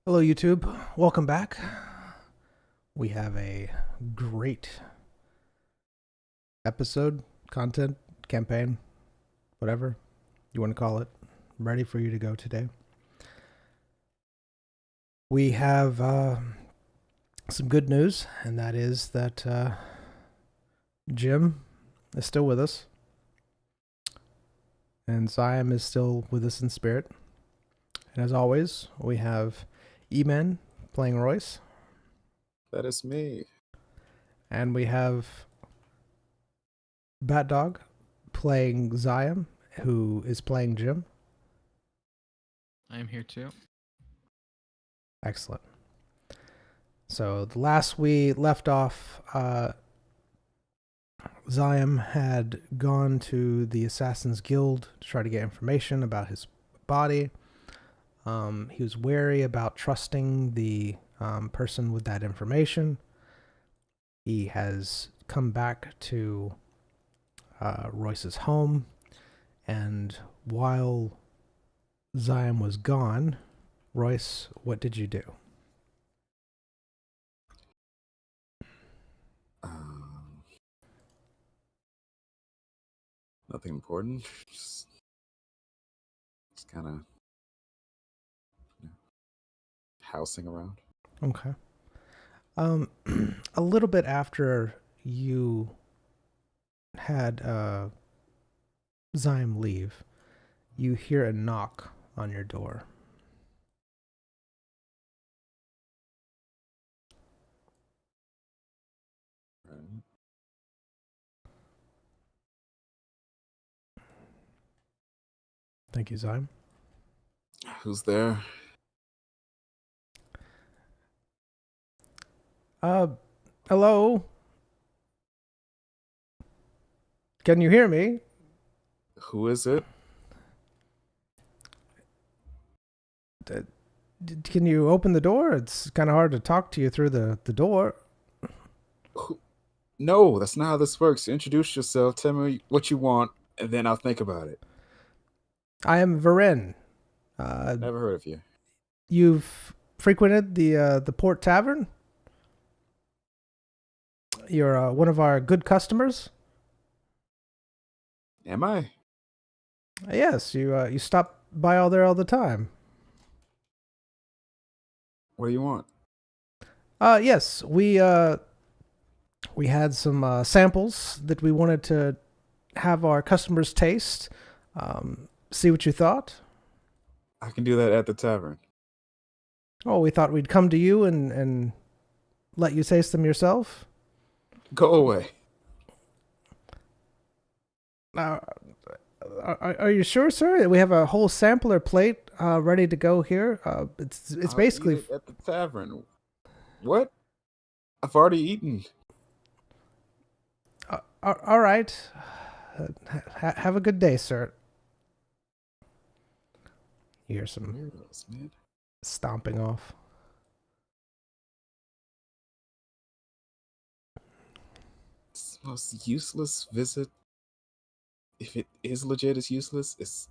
Hello, YouTube. Welcome back. We have a great episode, content, campaign, whatever you want to call it, ready for you to go today. We have some good news, and that is that Jim is still with us, and Zion is still with us in spirit. And as always, we have E-Man playing Royce. That is me. And we have Bat Dog playing Zion, who is playing Jim. I am here too. Excellent. So the last we left off, Zion had gone to the Assassin's Guild to try to get information about his body. He was wary about trusting the person with that information. He has come back to Royce's home, and while Zion was gone, Royce, what did you do? Nothing important. Just kind of housing around. Okay. A little bit after you had Zion leave, you hear a knock on your door. Right. Thank you, Zion. Who's there? Hello? Can you hear me? Who is it? Can you open the door? It's kind of hard to talk to you through the door. No, that's not how this works. Introduce yourself, tell me what you want, and then I'll think about it. I am Varen. Never heard of you. You've frequented the Port Tavern? You're one of our good customers? Am I? Yes, you stop by all there all the time. What do you want? Yes, we had some samples that we wanted to have our customers taste. See what you thought. I can do that at the tavern. Oh, we thought we'd come to you and let you taste them yourself. Go away. Are you sure, sir? We have a whole sampler plate ready to go here. It's I'll basically eat it at the tavern. What? I've already eaten. all right. Have a good day, sir. You hear some Weirdos, man. stomping off. It's the most useless visit. If it is legit, it's useless. It's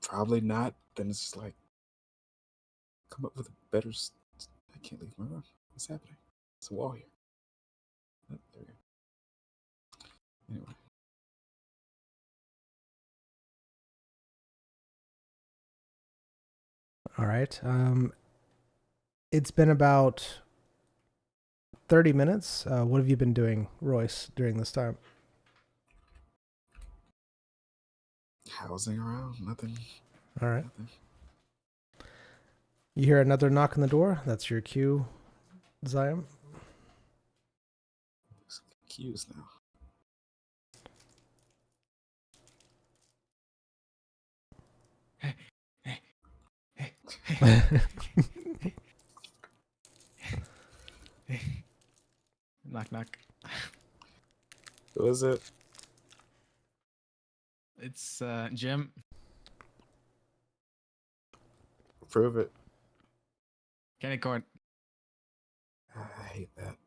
probably not. Then it's just like, come up with a better. I can't leave my room. What's happening? It's a wall here. Oh, there we go. Anyway, All right. It's been about 30 minutes. What have you been doing, Royce, during this time? housing around, nothing. All right. Nothing. You hear another knock on the door. That's your cue, Zion. It's confused now. Knock knock. Who is it? It's Jim. Prove it. Candy corn. I hate that.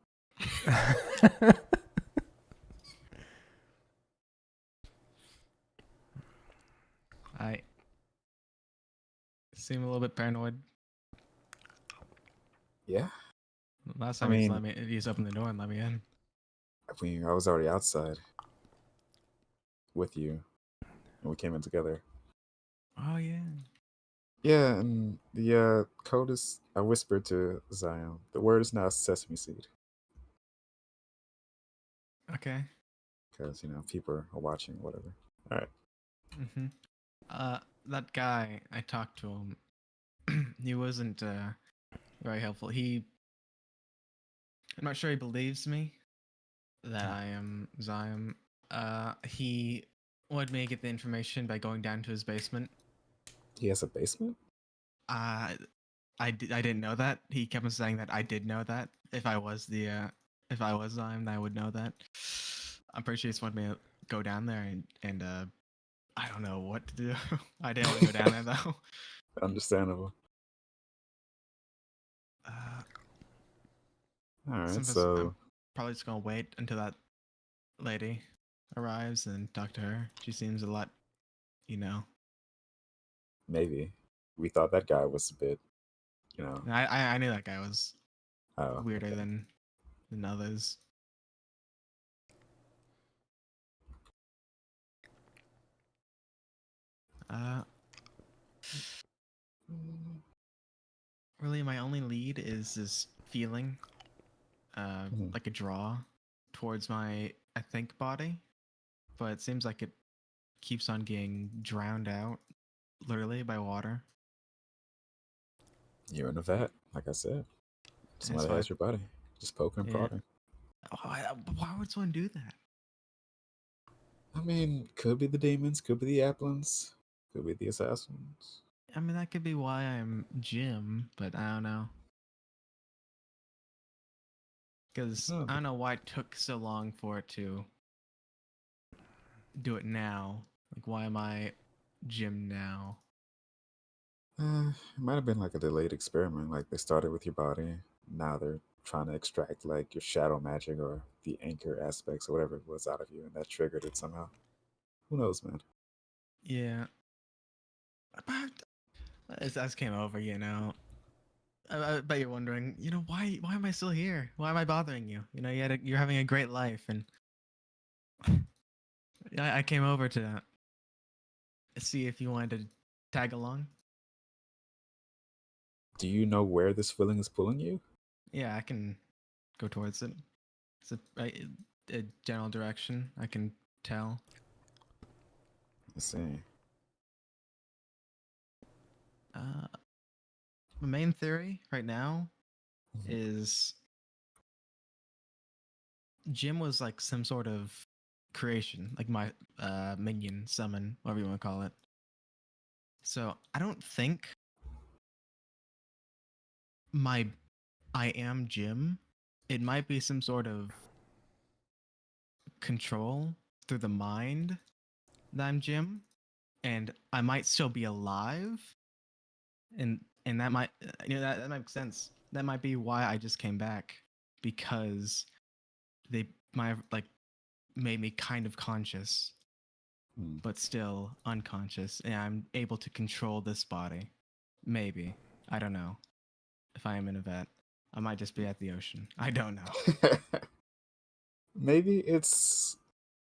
I seem a little bit paranoid. Yeah. Last I time mean, he's opened the door and let me in. I was already outside with you, and we came in together. Oh yeah. Yeah, and the code is. I whispered to Zion. The word is now sesame seed, Okay. because people are watching, whatever. All right. Mhm. That guy, I talked to him. He wasn't very helpful. I'm not sure he believes me that I am Zion. He wanted me to get the information by going down to his basement. He has a basement. Uh, I didn't know that. He kept on saying that I did know that. If I was Zion, I would know that. I'm pretty sure he just wanted me to go down there and I don't know what to do. I didn't want to go down there though. Understandable. Uh, All right. I'm So probably just gonna wait until that lady arrives and talk to her. She seems a lot, you know. maybe we thought that guy was a bit, you know. I knew that guy was Oh, weirder okay. than others. Uh, really, my only lead is this feeling, Mhm. like a draw towards my I think body, but it seems like it keeps on getting drowned out, literally by water. You're in a vat, like I said. That's Somebody why, has your body, just poking and yeah. prodding. Why would someone do that? I mean, could be the demons, could be the Applins, could be the assassins. I mean, that could be why I'm Jim, but I don't know. Because Oh, I don't know why it took so long for it to do it now. Like, why am I Jim now? it might have been like a delayed experiment. Like they started with your body, now they're trying to extract like your shadow magic or the anchor aspects or whatever it was out of you, and that triggered it somehow. Who knows, man? Yeah. But as came over, you know. I bet you're wondering, you know, why am I still here? Why am I bothering you? You know, you're having a great life, and I came over to see if you wanted to tag along. Do you know where this feeling is pulling you? Yeah, I can go towards it. It's a general direction. I can tell. Let's see. The main theory right now Mhm. is Jim was like some sort of creation, like my minion, summon, whatever you want to call it. So I don't think my I am Jim. It might be some sort of control through the mind that I'm Jim, and I might still be alive, and that might that makes sense. That might be why I just came back, because they might have like made me kind of conscious, Hmm. but still unconscious, and I'm able to control this body. Maybe. I don't know if I am in a vet. I might just be at the ocean. I don't know. Maybe it's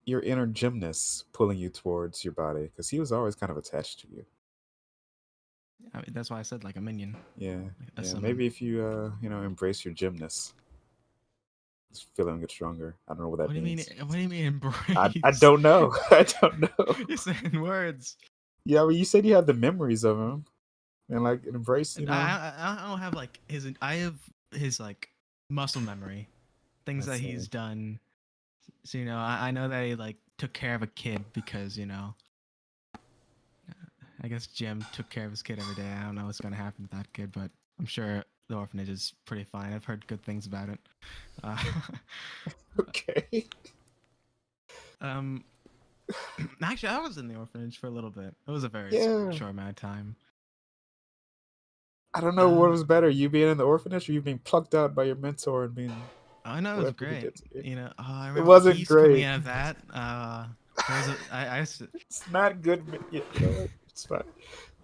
your inner gymnast pulling you towards your body because he was always kind of attached to you. I mean, that's why I said like a minion, Yeah, like a yeah. summon. Maybe if you embrace your gymnast, this feeling gets stronger. I don't know what What that do you mean? means. What do you mean I embrace? don't know. I don't know. You're saying words. Yeah, but you said you had the memories of him and like embrace. I don't have like his. I have his like muscle memory, things Let's that see. he's done. So I know that he like took care of a kid because I guess Jim took care of his kid every day. I don't know what's gonna happen to that kid, but I'm sure the orphanage is pretty fine. I've heard good things about it. Uh, Okay. um, actually, I was in the orphanage for a little bit. It was a very Yeah. short amount of time. I don't know what Uh, was better, you being in the orphanage or you being plucked out by your mentor and being I know it was whatever he great. did to you. Oh, I It remember he wasn't used to put me great. in a vat. There was It's not good. You know what? It's fine.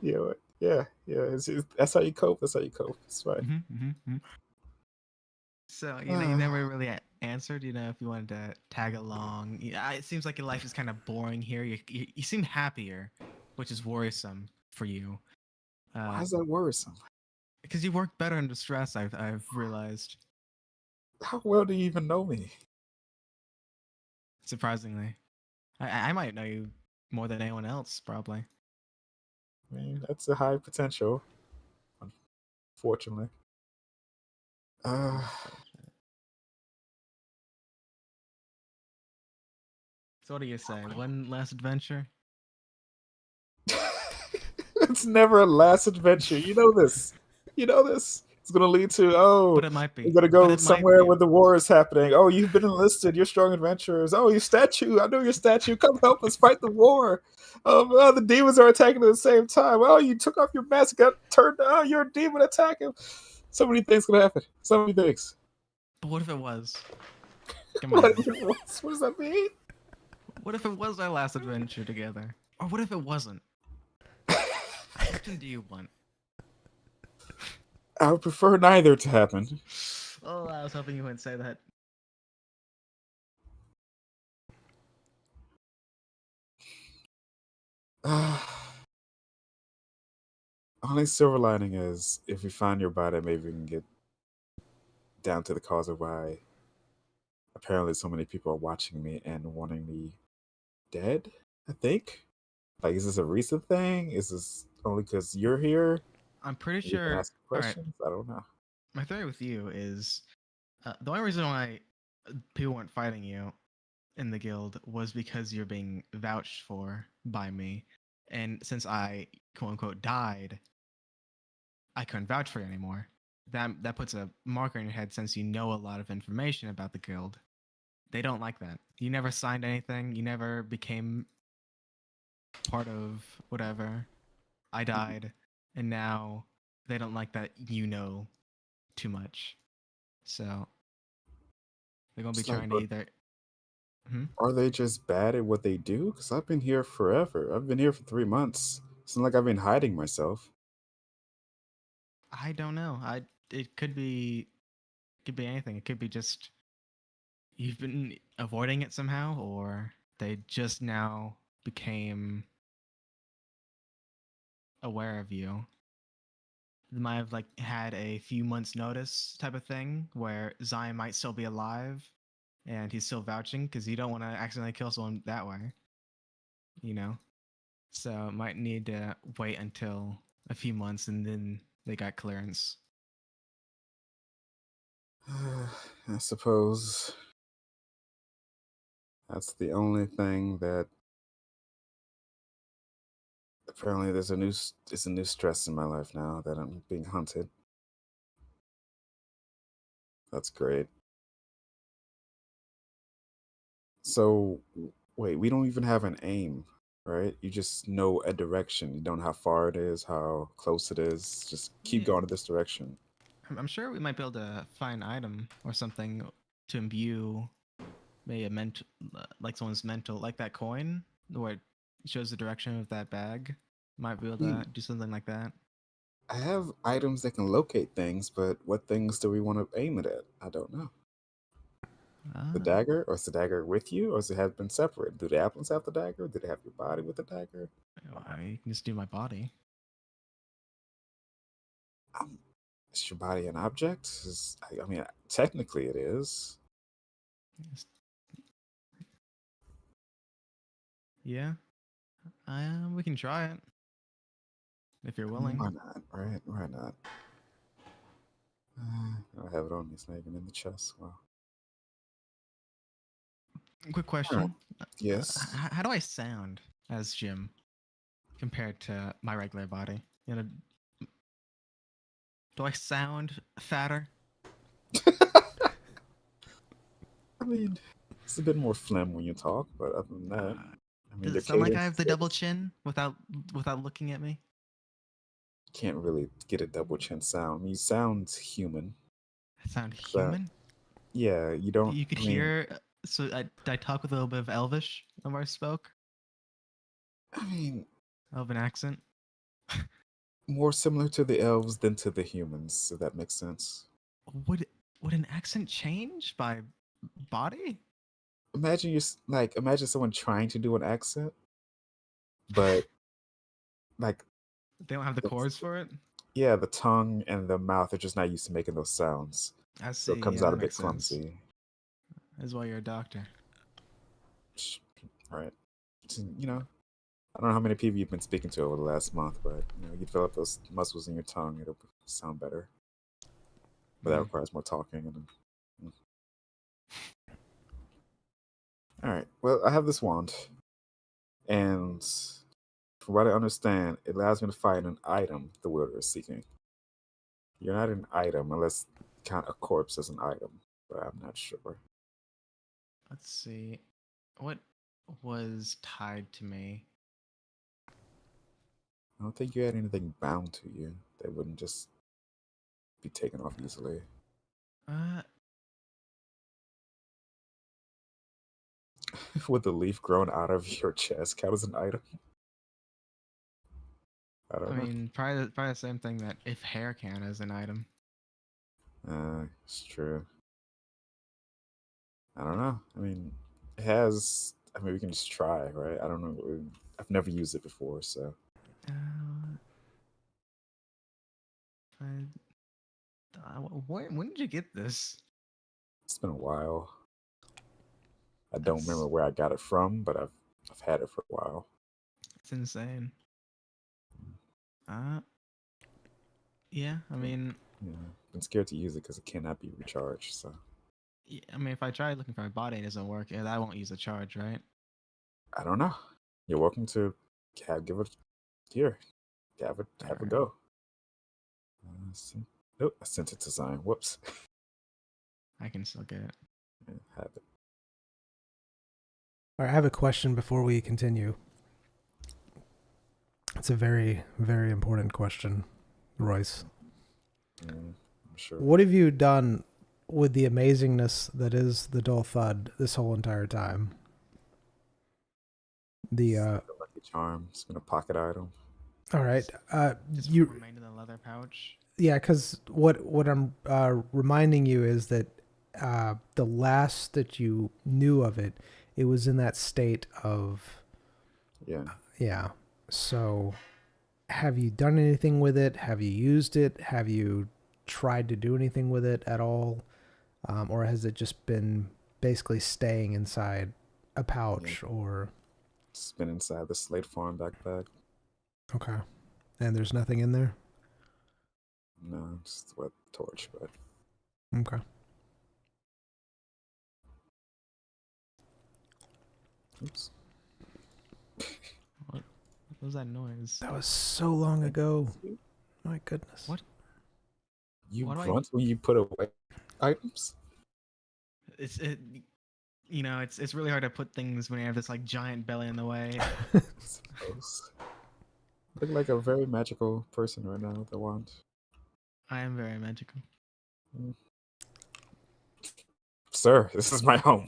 You know what? Yeah, yeah. That's how you cope. That's how you cope. It's fine. Mhm, mhm, mhm. So you know, you never really answered. You know, if you wanted to tag along. It seems like your life is kind of boring here. You seem happier, which is worrisome for you. Why is that worrisome? Because you work better under stress. I've realized. How well do you even know me? Surprisingly, I might know you more than anyone else, probably. I mean, that's a high potential. Unfortunately. So what do you say? One last adventure? It's never a last adventure. You know this. You know this. It's gonna lead to But it might be. we're gonna But go it might somewhere be. where the war is happening. Oh, you've been enlisted. You're strong adventurers. Oh, your statue. I know your statue. Come help us fight the war. The demons are attacking at the same time. Oh, you took off your mask, got turned. Oh, you're a demon attacking. So many things gonna happen. So many things. But what if it was? Come What, on. what does that mean? What if it was our last adventure together? Or what if it wasn't? Which one do you want? I would prefer neither to happen. Oh, I was hoping you wouldn't say that. Only silver lining is if we find your body, maybe we can get down to the cause of why apparently so many people are watching me and wanting me dead. I think. Like, is this a recent thing? Is this only because you're here? I'm pretty You can sure. ask All right. questions. I don't know. My theory with you is the only reason why people weren't fighting you in the guild was because you're being vouched for by me. And since I, quote unquote, died, I couldn't vouch for you anymore. That puts a marker in your head since you know a lot of information about the guild. They don't like that. You never signed anything. You never became part of whatever. I died, and now they don't like that you know too much. So they're gonna be It's like, trying to either. are they just bad at what they do? Because I've been here forever. I've been here for 3 months. It's not like I've been hiding myself. I don't know. It could be anything. It could be just you've been avoiding it somehow, or they just now became aware of you. They might have like had a few months notice type of thing where Zion might still be alive and he's still vouching because you don't want to accidentally kill someone that way, you know. So might need to wait until a few months and then they got clearance. I suppose that's the only thing that apparently there's a new stress in my life now that I'm being hunted. That's great. So wait, we don't even have an aim, right? You just know a direction. You don't know how far it is, how close it is. Just keep Yeah, going in this direction. I'm sure we might be able to find an item or something to imbue maybe a mental, like someone's mental, like that coin where it shows the direction of that bag. Might be able to do something like that. I have items that can locate things, but what things do we want to aim it at? I don't know. The Ah, dagger, or is the dagger with you, or does it have been separate? Do the apples have the dagger? Do they have your body with the dagger? I mean, you can just do my body. Is your body an object? I mean, technically it is. Yes. Yeah, we can try it if you're I mean, why willing. not? Right? Why not? I have it on me, it's not even in the chest. Wow. Quick All right. question: Yes. How do I sound as Jim compared to my regular body? You know, do I sound fatter? I mean, it's a bit more phlegm when you talk, but other than that, Uh, I mean, does your it sound like I cadence have is the good. double chin without looking at me? Can't really get a double chin sound. I mean, you sound human. I sound But human. yeah, you don't. You could I mean, hear. So I talk with a little bit of Elvish when I spoke. I mean, Elven accent. more similar to the elves than to the humans, if that makes sense. What would an accent change by body? Imagine imagine someone trying to do an accent, but like They don't have the the, chords for it. yeah, the tongue and the mouth are just not used to making those sounds, I so it see. comes Yeah, out that a bit makes sense. clumsy. That's why you're a doctor. Right? You know, I don't know how many people you've been speaking to over the last month, but you develop those muscles in your tongue, it'll sound better. But that Mm. requires more talking. All right. Well, I have this wand, and from what I understand, it allows me to find an item the wielder is seeking. You're not an item unless you count a corpse as an item, but I'm not sure. Let's see. What was tied to me? I don't think you had anything bound to you that wouldn't just be taken off easily. Uh, Would the leaf growing out of your chest count as an item? I I don't know. mean, probably the same thing that if hair can as an item. It's true. I don't know. I mean, it has. I mean, we can just try, right? I don't know. I've never used it before, so. Uh, when did you get this? It's been a while. I don't That's remember where I got it from, but I've had it for a while. it's insane. Uh, yeah. I mean, Yeah, been scared to use it because it cannot be recharged. So I mean, if I try looking for my body and it doesn't work, I won't use the charge, right? I don't know. You're welcome to give it here. Have a Alright. go. Nope, I sent it to Zion. Whoops. I can still get it. Have it. All right, I have a question before we continue. It's a very, very important question, Royce. I'm sure. What have you done with the amazingness that is the dull thud this whole entire time? The Lucky charm. It's been a pocket item. all right, Just you remained in the leather pouch. yeah, because what I'm reminding you is that the last that you knew of it, it was in that state of Yeah. So, have you done anything with it? Have you used it? Have you tried to do anything with it at all? Or has it just been basically staying inside a pouch or... It's been inside the Slate Farm backpack. Okay. And there's nothing in there? No, just a wet torch, but Okay. oops. What was that noise? That was so long ago. My goodness. What? You What do I- grunt when you put away items? It's really hard to put things when you have this like giant belly in the way. I suppose. Look like a very magical person right now with the wand. I am very magical. Sir, this is my home.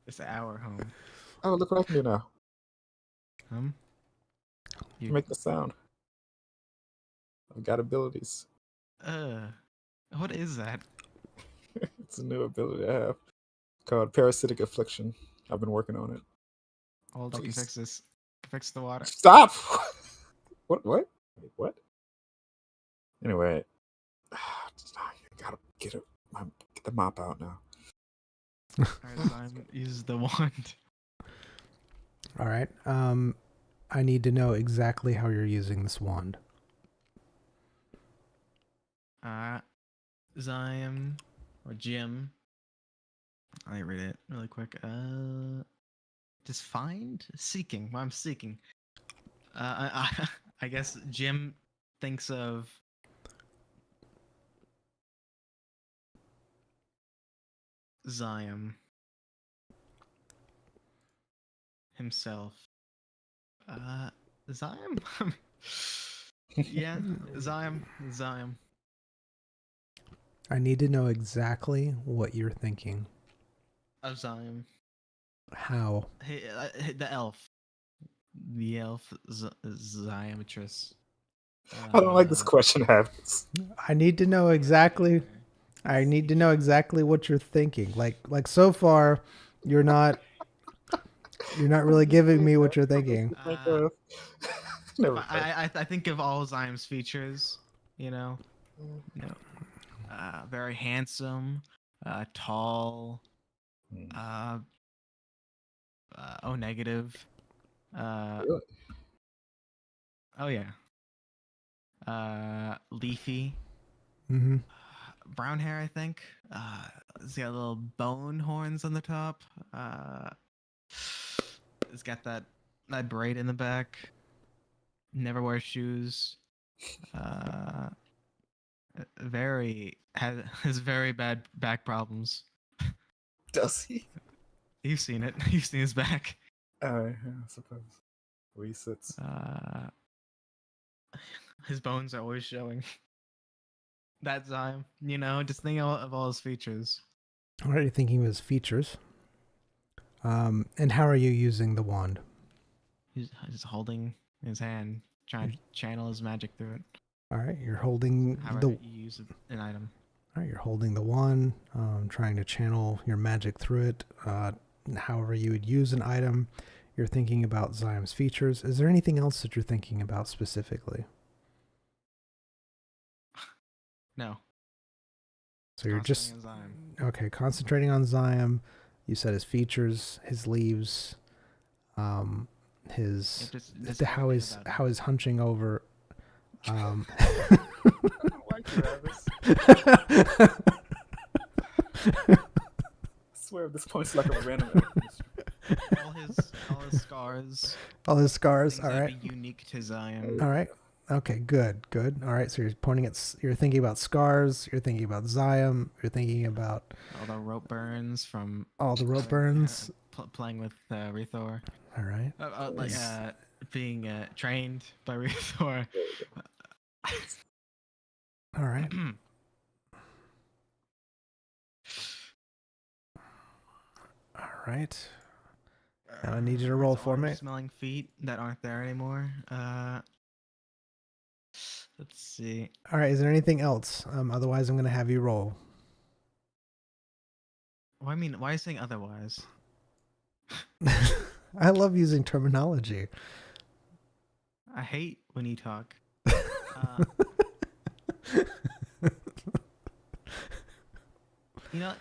It's our home. Oh, look what I can do now. You Make the sound. I've got abilities. what is that? It's a new ability I have called Parasitic Affliction. I've been working on it. Hold on, I can Please. fix this. Fix the water. Stop! What? Wait, what? Anyway, I gotta get the mop out now. Alright, Simon, use the wand. All right. I need to know exactly how you're using this wand. Zion or Jim. Let me read it really quick. Just find seeking. Well, I'm seeking. I guess Jim thinks of Zion himself. Zion? Yeah, Zion. I need to know exactly what you're thinking. Of Zion. How? The elf. The elf Ziometris. I don't like this question, Habits. I need to know exactly. I need to know exactly what you're thinking. Like so far, you're not really giving me what you're thinking. Think of. Never mind. I think of all Zyme's features, you know, very handsome, tall, Hmm. O negative, Really? oh yeah, leafy, Mm-hmm. brown hair, I think. It's got little bone horns on the top. It's got that braid in the back. Never wears shoes. Has very bad back problems. Does he? You've seen it. You've seen his back. I suppose. Where he sits. His bones are always showing. That's just think of all his features. All right, you're thinking of his features. And how are you using the wand? He's just holding his hand, trying to channel his magic through it. All right, you're holding However you use an item. All right, you're holding the wand, trying to channel your magic through it. However you would use an item, you're thinking about Zyme's features. Is there anything else that you're thinking about specifically? No. So you're just Concentrating on Zyme. okay. Concentrating on Zyme. You said his features, his leaves, his how is hunching over. I don't like Travis. I swear this point's like a random. all his scars. All his scars. Things All that'd right. be unique to Zyme. All right. Okay. Good. All right. So you're pointing at. You're thinking about scars. You're thinking about Zyme. You're thinking about All the rope burns from all the rope burns. playing with Rethor. All right. Being trained by Rethor. All right. All right. Now I need you to roll for me. Smelling feet that aren't there anymore. Let's see. All right. Is there anything else? Otherwise, I'm going to have you roll. Well, I mean, why are you saying otherwise? I love using terminology. I hate when you talk. You know,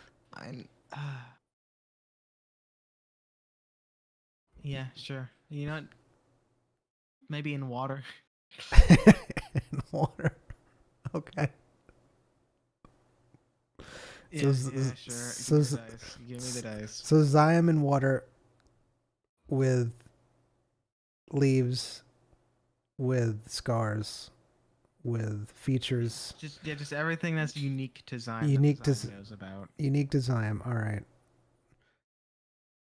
yeah, sure. You know, maybe in water. In water. Okay. Yeah, So yeah, sure. Give me the dice. Give me the dice. So Zyme in water with leaves, with scars, with features. Just everything that's unique to Zyme. Unique to Zyme knows about. Unique to Zyme. All right.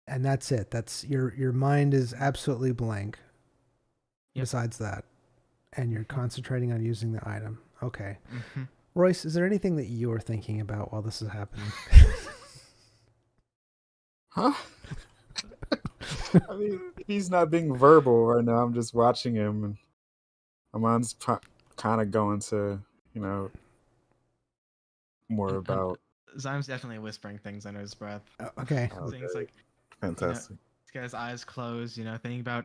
And that's it. That's your mind is absolutely blank. Yep. Besides that, and you're concentrating on using the item. Okay. Mm-hmm. Royce, is there anything that you're thinking about while this is happening? Huh? I mean, he's not being verbal right now. I'm just watching him, and my mind's kind of going to, more about. Zyme's definitely whispering things under his breath. Okay. Things like, Fantastic. he's got his eyes closed, thinking about.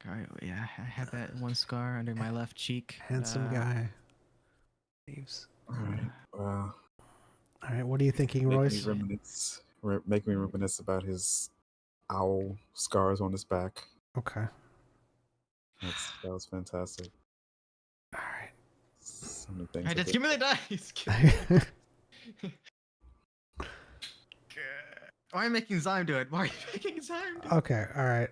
All right, yeah, I have that one scar under my left cheek. Handsome guy. Leaves. All right. Wow. All right. What are you thinking, Royce? Make me reminisce about his owl scars on his back. Okay. That was fantastic. All right. So many things. All right, just give me the dice. Why are you making Zyme do it? Why are you making Zyme do it? Okay. All right.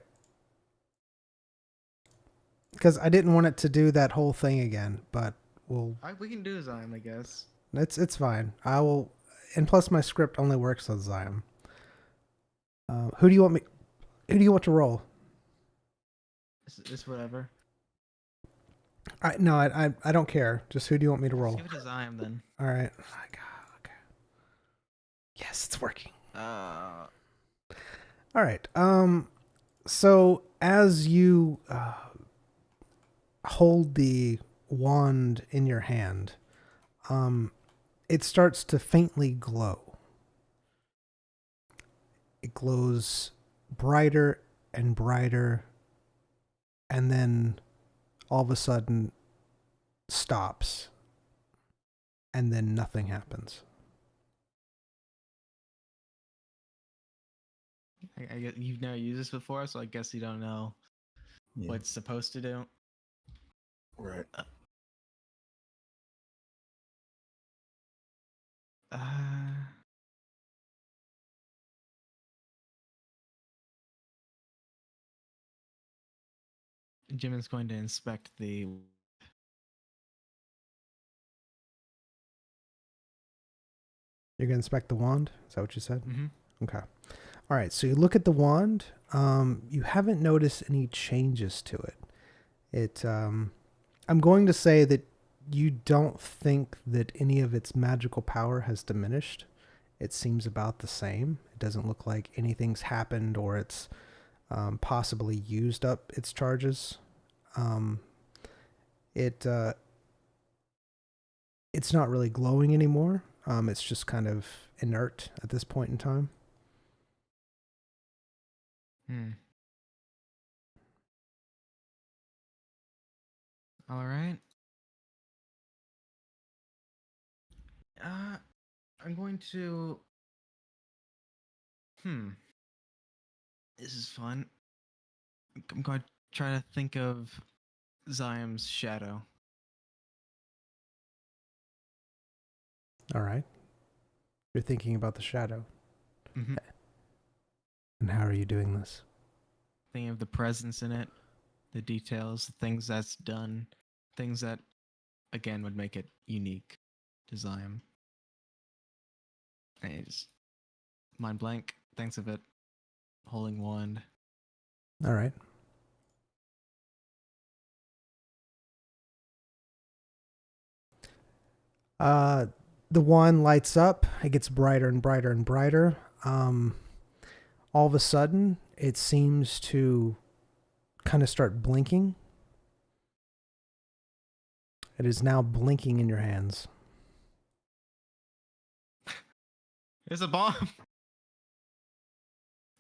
Because I didn't want it to do that whole thing again, but We can do Zyme, I guess. It's fine. I will, and plus my script only works on Zyme. Who do you want to roll? It's whatever. I don't care. Just who do you want me to roll? Give it to Zyme then. All right. Okay. Yes, it's working. All right. So as you hold the wand in your hand, it starts to faintly glow. It glows brighter and brighter, and then all of a sudden stops, and then nothing happens. I guess you've never used this before, so I guess you don't know Yeah. what it's supposed to do. Right. Jim is going to inspect the. You're going to inspect the wand? Is that what you said? Mm-hmm. Okay. All right. So you look at the wand. You haven't noticed any changes to it. I'm going to say that you don't think that any of its magical power has diminished. It seems about the same. It doesn't look like anything's happened or it's possibly used up its charges. It's not really glowing anymore. It's just kind of inert at this point in time. All right. I'm going to. This is fun. I'm going to try to think of Ziam's shadow. All right. You're thinking about the shadow. Mm-hmm. And how are you doing this? Thinking of the presence in it, the details, the things that's done, things that, again, would make it unique to Ziam. And he's mind blank, thinks of it, holding wand. All right. The wand lights up. It gets brighter and brighter and brighter. All of a sudden, it seems to kind of start blinking. It is now blinking in your hands. There's a bomb!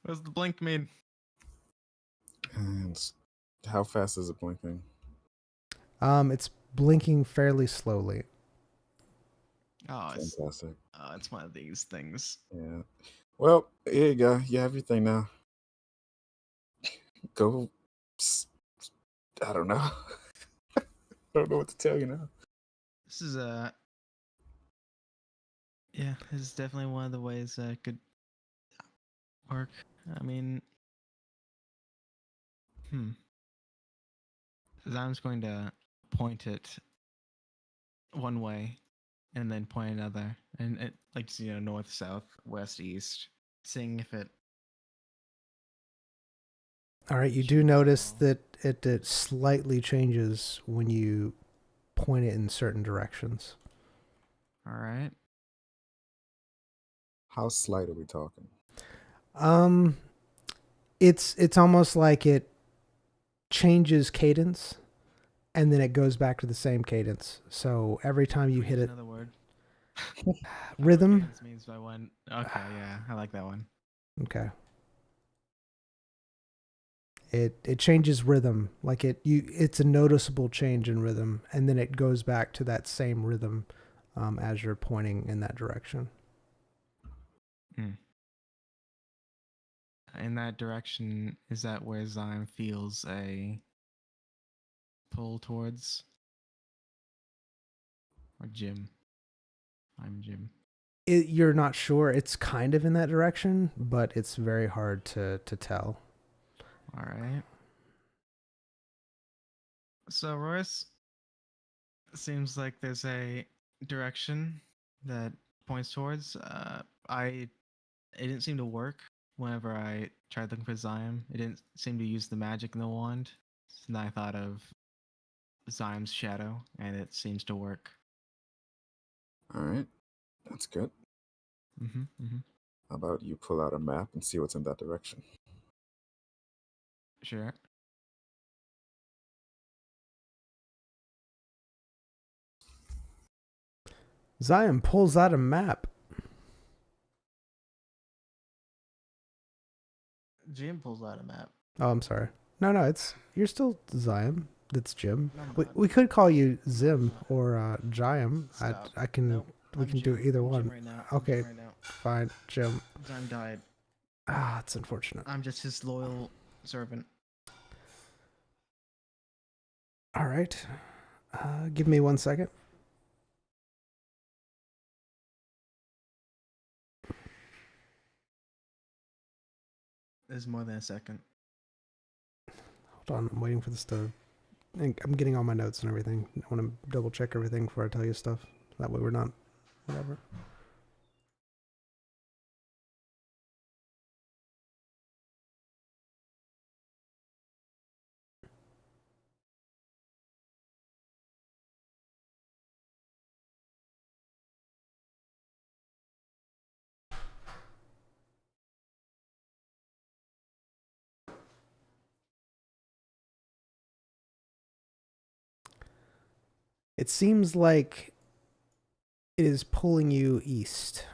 What does the blink mean? And how fast is it blinking? It's blinking fairly slowly. Oh, Fantastic. It's one of these things. Yeah. Well, here you go. You have your thing now. Go. I don't know. I don't know what to tell you now. This is this is definitely one of the ways that could work. I mean, I'm just going to point it one way and then point another, and it like north, south, west, east, seeing if it. All right, you do notice that it slightly changes when you point it in certain directions. All right. How slight are we talking? It's almost like it changes cadence, and then it goes back to the same cadence. So every time you hit it, Another word. Rhythm. Cadence means by one. Okay, yeah, I like that one. Okay. It changes rhythm, like it's a noticeable change in rhythm, and then it goes back to that same rhythm as you're pointing in that direction. In that direction, is that where Zion feels a pull towards? Or Jim? I'm Jim. You're not sure. It's kind of in that direction, but it's very hard to tell. All right. So, Royce, seems like there's a direction that points towards. It didn't seem to work whenever I tried looking for Zion. It didn't seem to use the magic in the wand. So then I thought of Zion's shadow, and it seems to work. All right. That's good. How about you pull out a map and see what's in that direction? Sure. Zion pulls out a map. Jim pulls out a map. Oh, I'm sorry. No, you're still Zion. That's Jim. No, I'm We, not. we could call you Zim not. or Jim. Stop. I can. Nope. We I'm can do Jim. either I'm one. Jim right now. Okay. I'm Jim right now. Fine, Jim. Jim died. Ah, it's unfortunate. I'm just his loyal servant. All right. Give me 1 second. There's more than a second. Hold on, I'm waiting for this to. I'm getting all my notes and everything. I want to double check everything before I tell you stuff. That way we're not. Whatever. It seems like it is pulling you east.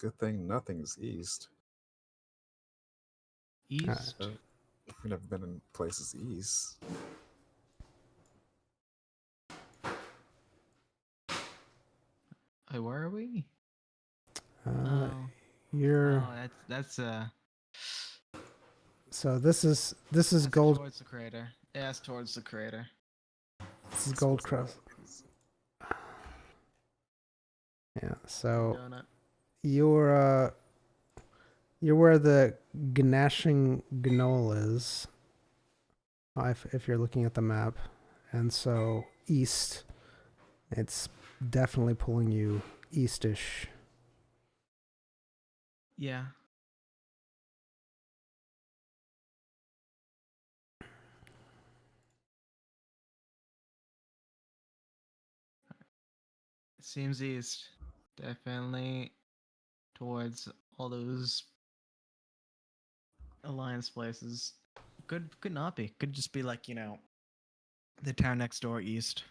Good thing nothing's east. East. I've never been in places east. Hey, where are we? You're. Oh, that's So this is that's gold. towards the crater. Yeah, it's towards the crater. This is Gold Cross. Yeah. So Donut. you're where the Gnashing Gnoll is. If you're looking at the map, and so east, it's definitely pulling you eastish. Yeah. Seems east. Definitely towards all those alliance places. Could not be. Could just be like, the town next door east.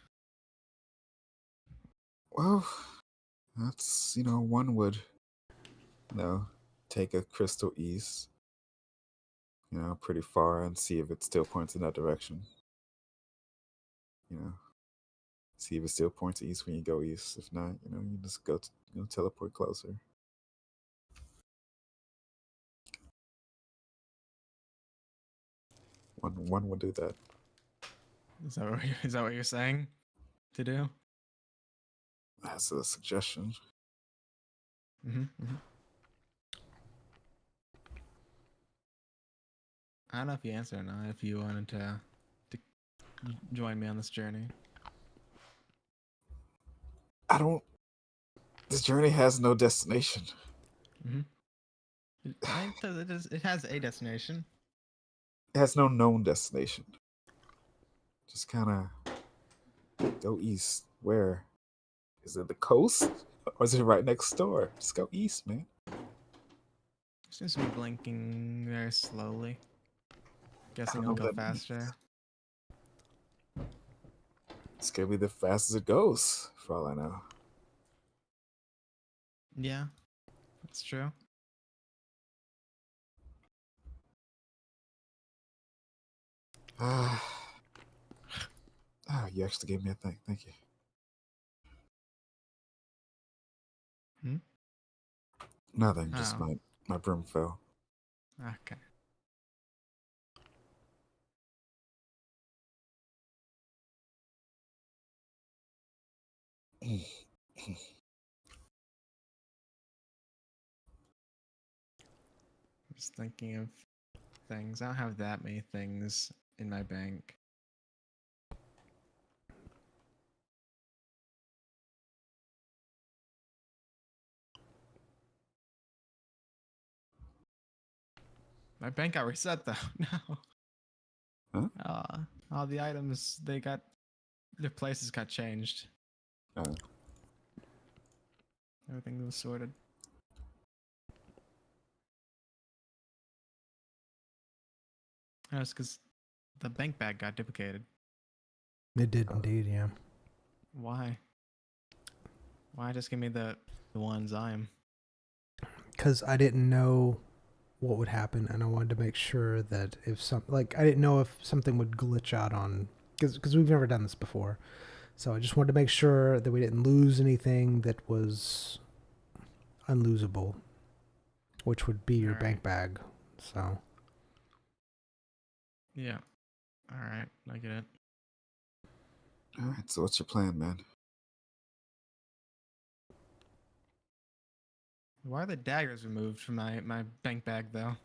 Well, that's one would take a crystal east, pretty far and see if it still points in that direction. See if it still points east when you go east. If not, you just go teleport closer. One would do that. Is that what you're saying to do? That's a suggestion. Mm-hmm. I don't know if you answered or not. If you wanted to join me on this journey. I don't. This journey has no destination. Mm-hmm. It has a destination. It has no known destination. Just kind of go east. Where? Is it the coast? Or is it right next door? Just go east, man. Seems to be blinking very slowly. Guessing don't it'll know go what that means. faster. It's gonna be the fastest it goes, for all I know. Yeah, that's true. Ah, you actually gave me a thing. Thank you. Hmm? Nothing. Just Oh. my broom fell. Okay. Just thinking of things. I don't have that many things in my bank. My bank got reset though. No. Huh? All the items their places got changed. Everything was sorted. That's because the bank bag got duplicated. It did indeed, yeah. Why? Why just give me the one Zyme? Because I didn't know what would happen, and I wanted to make sure that if I didn't know if something would glitch out on, because we've never done this before, so I just wanted to make sure that we didn't lose anything that was unlosable, which would be your Alright. bank bag. So Yeah. All right, I get it. All right, so what's your plan, man? Why are the daggers removed from my bank bag though?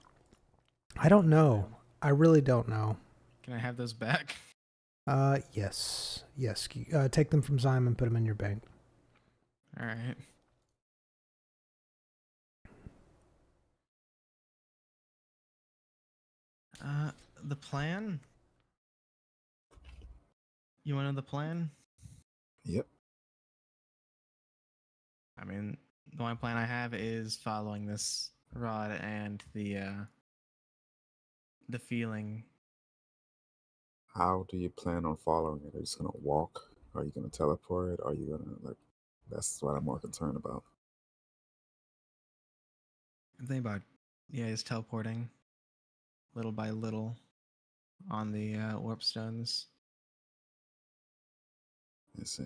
I don't know. I really don't know. Can I have those back? Yes. Take them from Zyme and put them in your bank. All right. The plan? You want to know the plan? Yep. I mean, the only plan I have is following this rod and the feeling. How do you plan on following it? Are you just gonna walk? Are you gonna teleport? Are you gonna like? That's what I'm more concerned about. I'm thinking about, yeah, is teleporting little by little on the warp stones. Let's see.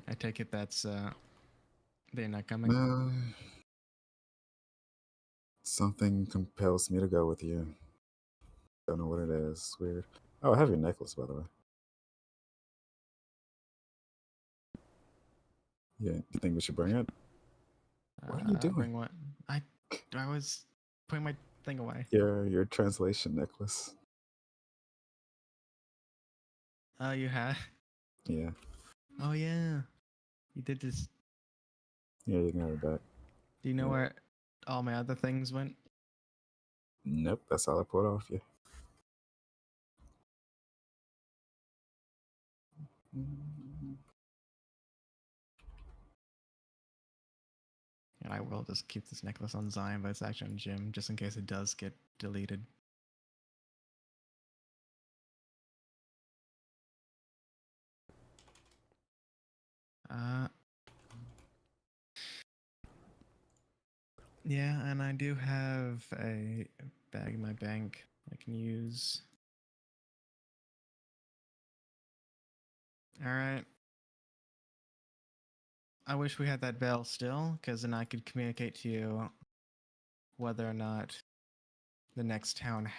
I take it that's they're not coming. Something compels me to go with you. Don't know what it is. It's weird. Oh, I have your necklace, by the way. Yeah, you think we should bring it? What are you doing? Bring what? I was putting my thing away. Your translation necklace. Oh, you had? Yeah. Oh yeah, you did just. Yeah, you can have it back. Do you know Yeah. where all my other things went? Nope, that's all I put off you. And I will just keep this necklace on Zion, but it's actually on Jim, just in case it does get deleted. Yeah, and I do have a bag in my bank I can use. All right. I wish we had that bell still, because then I could communicate to you whether or not the next town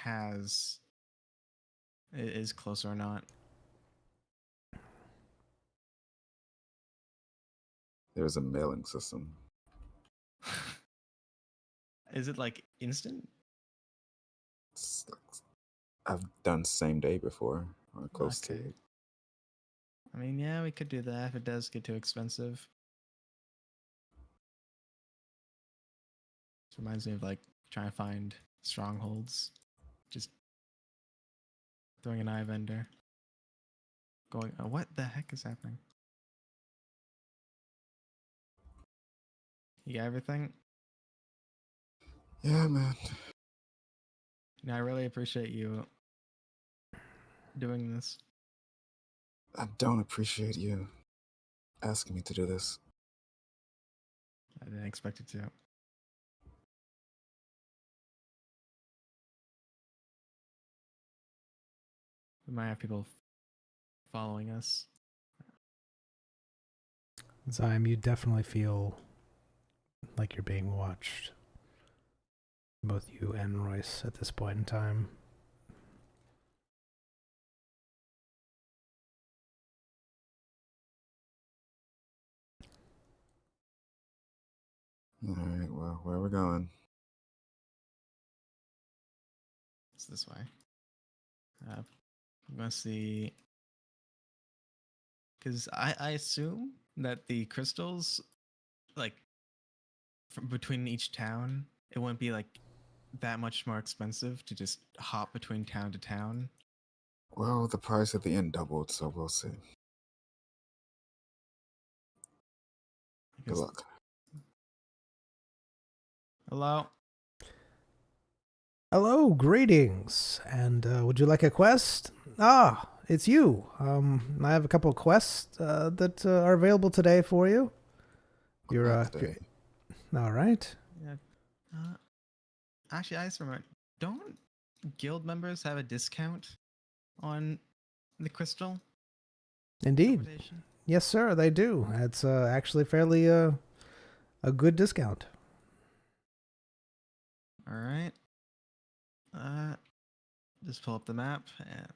is closer or not. There's a mailing system. Is it like instant? It's like, I've done same day before, or close to Okay. it. I mean, yeah, we could do that if it does get too expensive. This reminds me of like trying to find strongholds. Just throwing an eye vendor. Going, oh, what the heck is happening? You got everything? Yeah, man. And I really appreciate you doing this. I don't appreciate you asking me to do this. I didn't expect it to. We might have people following us. Zyme, you definitely feel like you're being watched. Both you and Royce at this point in time. All right, well, where are we going? It's this way. I'm gonna see, because I assume that the crystals, like, from between each town, it wouldn't be like that much more expensive to just hop between town to town. Well, the price at the end doubled, so we'll see. Good Because- luck. Hello. Hello, greetings. And would you like a quest? Ah, it's you. I have a couple of quests that are available today for you. Not today. All right. Yeah. Actually, I just remember. Don't guild members have a discount on the crystal? Indeed. Teleportation? Yes, sir, they do. It's actually fairly a good discount. All right. Just pull up the map and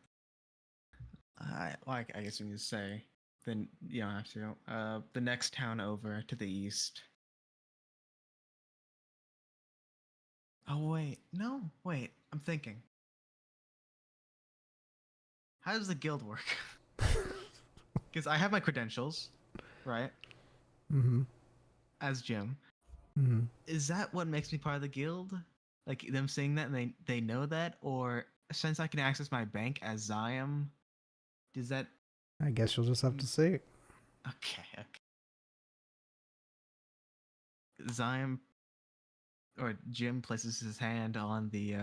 I guess when you say, then you don't have to. The next town over to the east. Oh wait, no, wait. I'm thinking. How does the guild work? Because I have my credentials, right? Mm-hmm. As Jim. Mm-hmm. Is that what makes me part of the guild? Like them saying that and they know that, or since I can access my bank as Zion, does that? I guess you'll just have to see. Okay. Zion or Jim places his hand on the.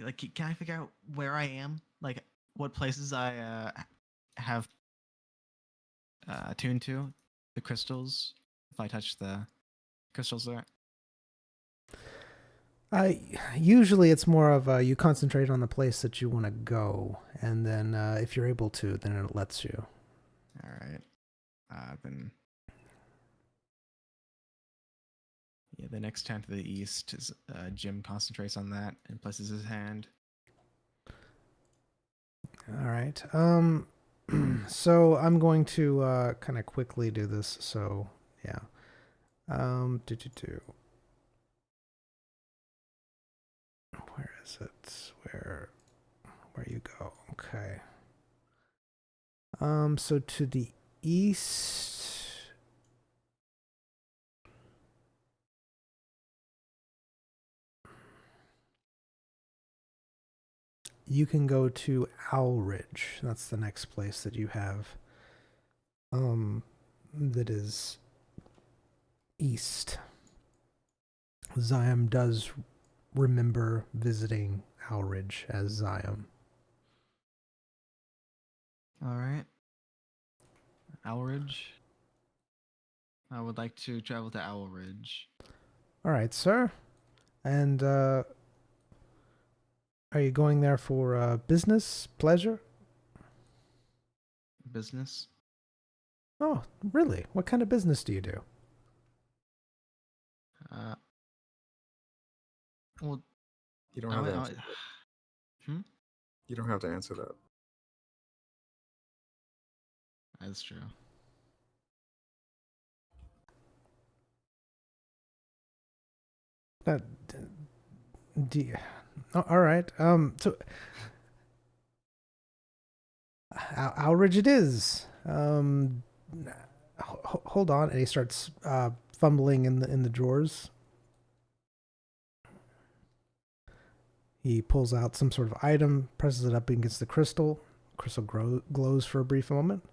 Like, can I figure out where I am? Like, what places I have attuned to the crystals? If I touch the crystals there. Usually it's more of you concentrate on the place that you want to go, and then if you're able to, then it lets you. All right. Then. Yeah, the next town to the east is Jim concentrates on that and places his hand. All right. So I'm going to kind of quickly do this. So yeah. Where is it? Where you go? Okay. So to the east. You can go to Owl Ridge. That's the next place that you have. That is east. Zion does remember visiting Owl Ridge as Zion. All right. Owl Ridge. I would like to travel to Owl Ridge. All right, sir. And are you going there for business, pleasure? Business. Oh, really? What kind of business do you do? Well, You don't have to I- answer that. You don't have to answer that. That's true. All right. So Owl Ridge it is. Hold on, and he starts fumbling in the drawers. He pulls out some sort of item, presses it up against the crystal. Crystal glows for a brief moment.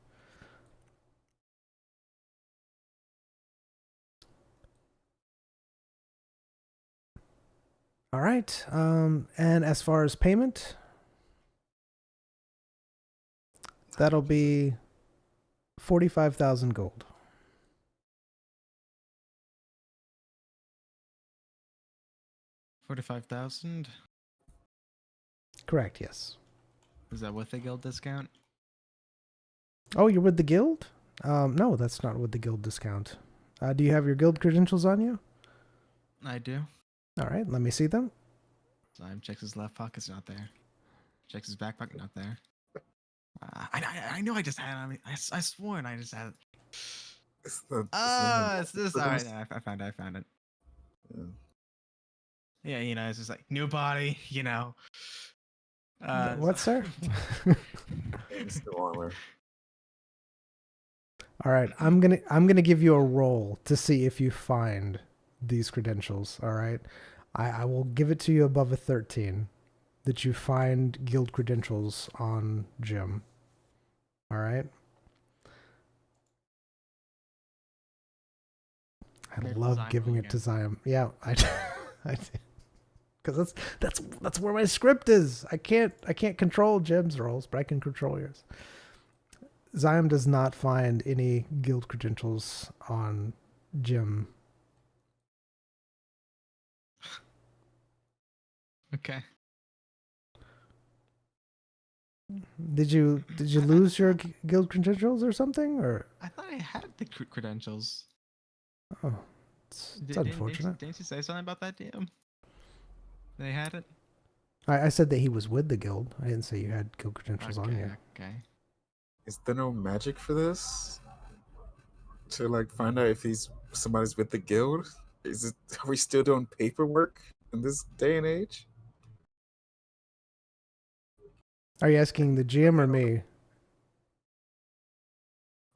All right. And as far as payment, that'll be 45,000 gold. 45,000. Correct. Yes. Is that with the guild discount? Oh, you're with the guild? No, that's not with the guild discount. Do you have your guild credentials on you? I do. All right, let me see them. Zion checks his left pocket's not there. Checks his back pocket, not there. I know I just had it on me. I sworn I just had it. It's the. It's this. All right, I found it. Yeah. Yeah, you know, it's just like new body, you know. What, sir? It's the armor. All right, I'm gonna give you a roll to see if you find these credentials. All right, I will give it to you above a 13. that you find guild credentials on Jim. All right. I Compared to love Zion giving roll it to again. Zion. Yeah, I because that's where my script is. I can't control Jim's rolls, but I can control yours. Zion does not find any guild credentials on Jim. Okay. Did you lose your guild credentials or something? Or I thought I had the credentials. oh, it's Didn't, unfortunate. didn't you say something about that, DM? They had it? I said that he was with the guild. I didn't say you had guild credentials on Okay, you. okay. Is there no magic for this? To like find out if somebody's with the guild? Are we still doing paperwork in this day and age? Are you asking the GM or me?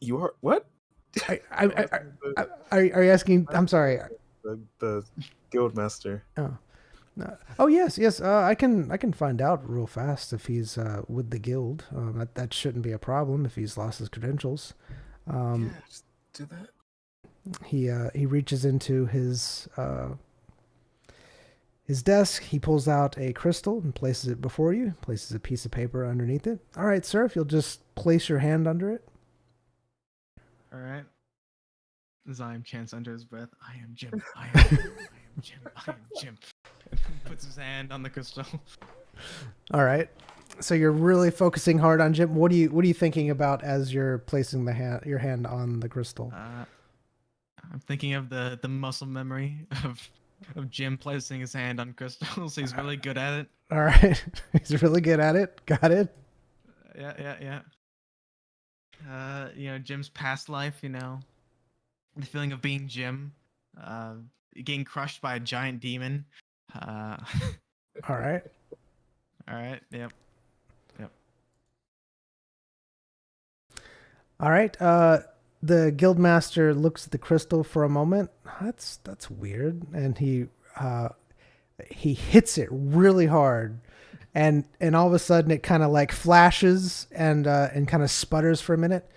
You are what? I, I'm I, I, asking are you asking? I'm sorry. the guild master. Oh, no. Oh yes, yes. I can find out real fast if he's with the guild. That shouldn't be a problem if he's lost his credentials. Yeah, just do that. He reaches into his desk. He pulls out a crystal and places it before you. Places a piece of paper underneath it. All right, sir. If you'll just place your hand under it. All right. Zion chants under his breath, I am Jim. I am Jim. I am Jim. I am Jim. And puts his hand on the crystal. All right. So you're really focusing hard on Jim. What are you thinking about as you're placing your hand on the crystal? I'm thinking of the muscle memory of Jim placing his hand on crystals. He's really good at it. All right. He's really good at it. Got it. Yeah. Jim's past life, the feeling of being Jim, getting crushed by a giant demon. All right. All right. Yep. All right. The guildmaster looks at the crystal for a moment. That's weird, and he hits it really hard, and all of a sudden it kind of like flashes and kind of sputters for a minute.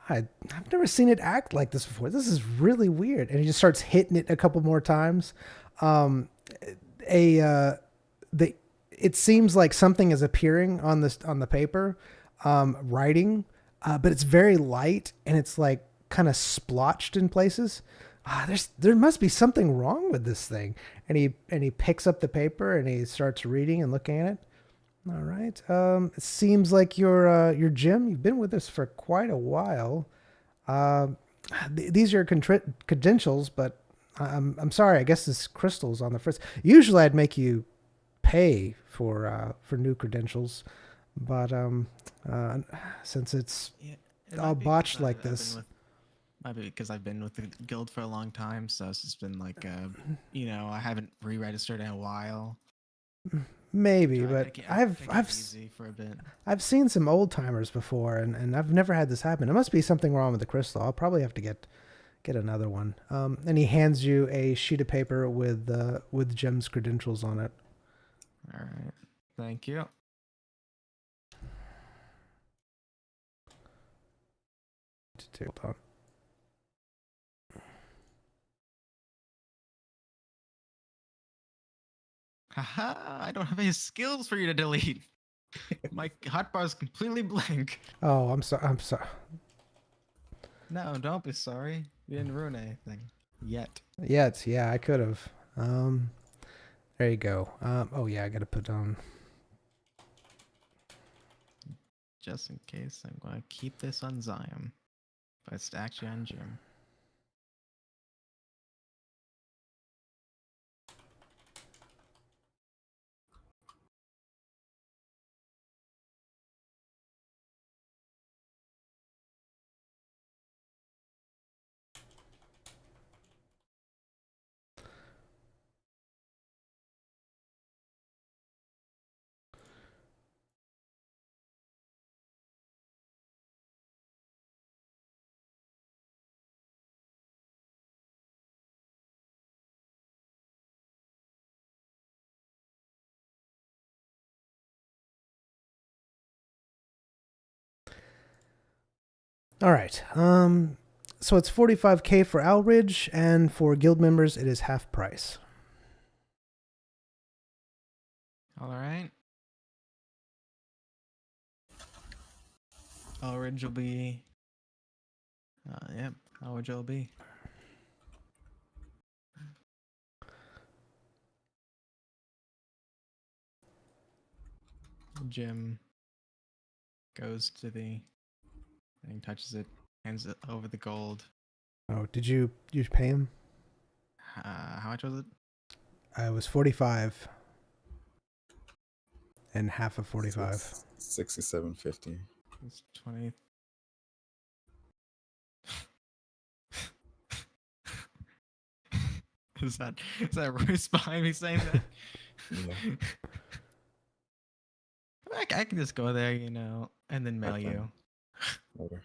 I've never seen it act like this before. This is really weird. And he just starts hitting it a couple more times. It seems like something is appearing on the paper, writing, but it's very light and it's like kind of splotched in places. There must be something wrong with this thing. And he picks up the paper and he starts reading and looking at it. All right. It seems like you're Jim. You've been with us for quite a while. These are credentials, but I'm sorry. I guess this crystal's on the first. Usually, I'd make you pay for new credentials, but since it's all botched like this, Might be because I've been with the guild for a long time, so it's just been like, I haven't re-registered in a while. maybe. Try But taking I've it easy for a bit. I've seen some old timers before, and I've never had this happen. It must be something wrong with the crystal. I'll probably have to get another one. And he hands you a sheet of paper with Jim's credentials on it. All right, thank you. Hold on. Haha! I don't have any skills for you to delete. My hotbar is completely blank. Oh, I'm sorry. I'm sorry. No, don't be sorry. You didn't ruin anything yet. Yeah, I could have. There you go. Oh yeah, I gotta put on. Just in case, I'm going to keep this on Zion, but it's actually on Jim. All right. So it's 45k for Owlridge, and for guild members, it is half price. All right. Orange will be. Yep. Orange will be. Jim goes to the thing, touches it, hands it over the gold. Oh, did you pay him? How much was it? It was 45, and half of 45. 67.50. It's 20. Is that Royce behind me saying that? Yeah. I can just go there, and then mail Okay. you. Later.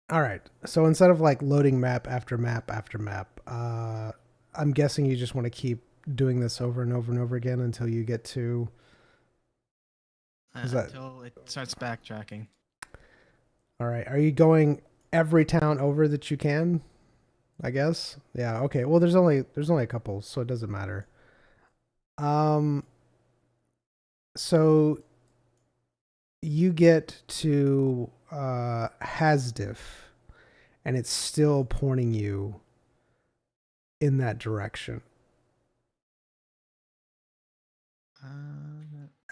All right. So instead of like loading map after map after map, I'm guessing you just want to keep doing this over and over and over again until you get to. Is that- Until it starts backtracking. All right. Are you going every town over that you can? I guess. Yeah. Okay. Well, there's only a couple, so it doesn't matter. So you get to Hasdiff, and it's still pointing you in that direction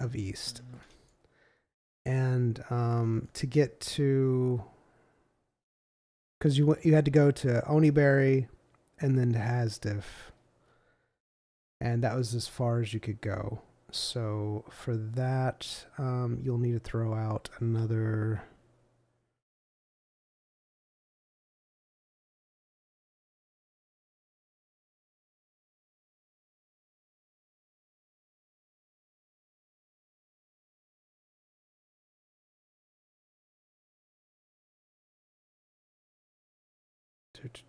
of east. And to get to, because you had to go to Oniberry and then to Hasdiff, and that was as far as you could go. So for that, you'll need to throw out another.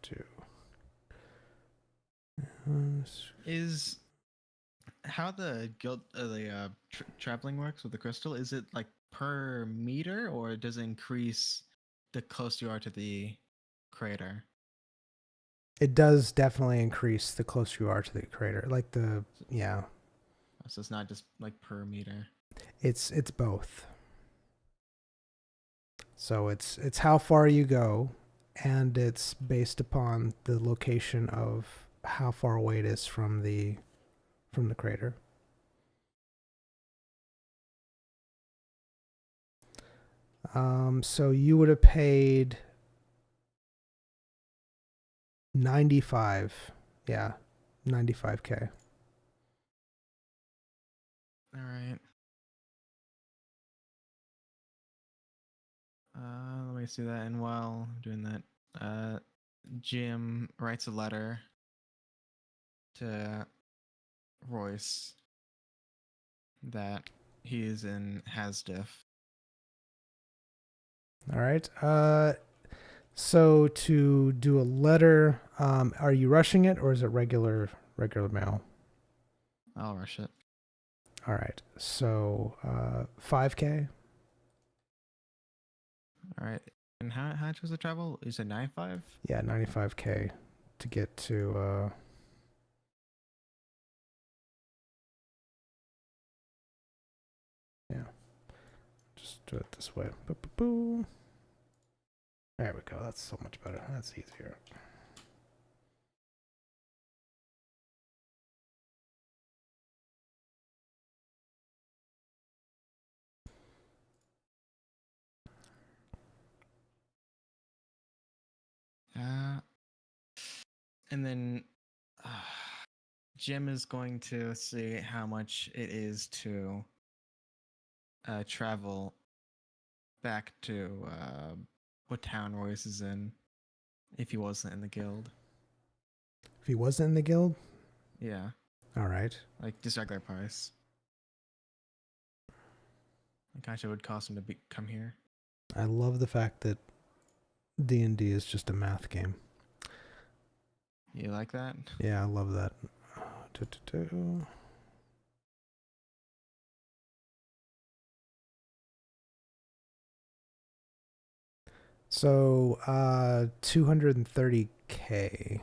Two. Is how the guild traveling works with the crystal? Is it like per meter, or does it increase the closer you are to the crater? It does definitely increase the closer you are to the crater. Yeah. So it's not just like per meter. It's both. So it's how far you go, and it's based upon the location of how far away it is from the crater. So you would have paid 95. Yeah, 95k. All right. Let me see that. And while I'm doing that, Jim writes a letter to Royce that he is in Hasdiff. All right. So to do a letter, are you rushing it or is it regular mail? I'll rush it. All right. So 5k. All right. And how much was the travel? You said 95? Yeah, 95k to get to. Yeah. Just do it this way. Boo. There we go. That's so much better. That's easier. And then Jim is going to see how much it is to travel back to what town Royce is in if he wasn't in the guild. If he wasn't in the guild? Yeah. All right. Like just regular price. Like how much it would cost him to come here. I love the fact that D&D is just a math game. You like that? Yeah, I love that. Do. So, 230K.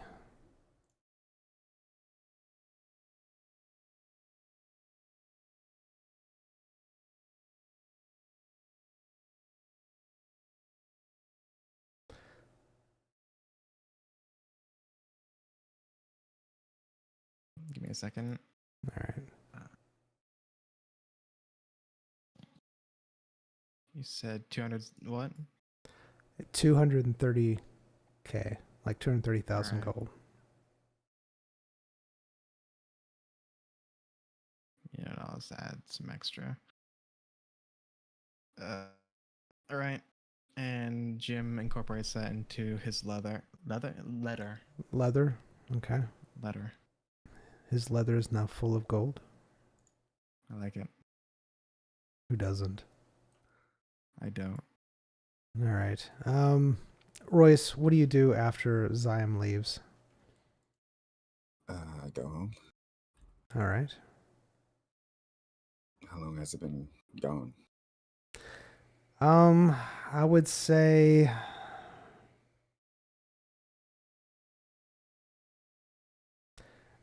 Give me a second. All right. You said 200 what? 230K, like 230,000 Alright. gold. Yeah, I'll just add some extra. All right. And Jim incorporates that into his letter. Leather. Okay. Letter. His leather is now full of gold. I like it. Who doesn't? I don't. All right. Royce, what do you do after Zion leaves? I go home. All right. How long has it been gone? I would say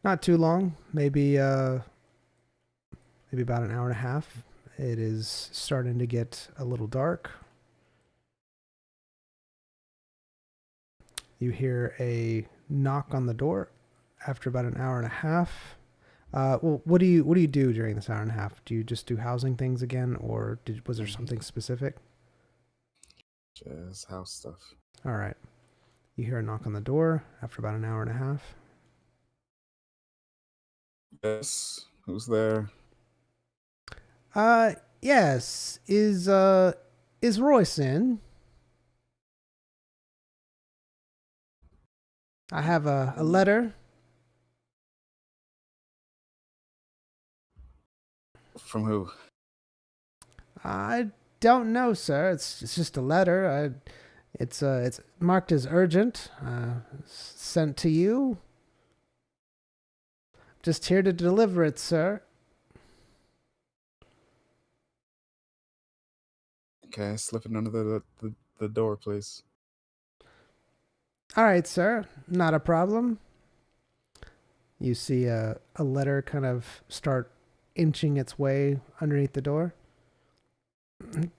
not too long. Maybe about an hour and a half. It is starting to get a little dark. You hear a knock on the door after about an hour and a half. Well, what do you do during this hour and a half? Do you just do housing things again, or was there something specific? Just house stuff. All right. You hear a knock on the door after about an hour and a half. Yes. Who's there? Yes. Is Royce in? I have a letter. From who? I don't know, sir. It's just a letter. It's marked as urgent. Sent to you. Just here to deliver it, sir. Okay, slip it under the door, please. All right, sir. Not a problem. You see a letter kind of start inching its way underneath the door.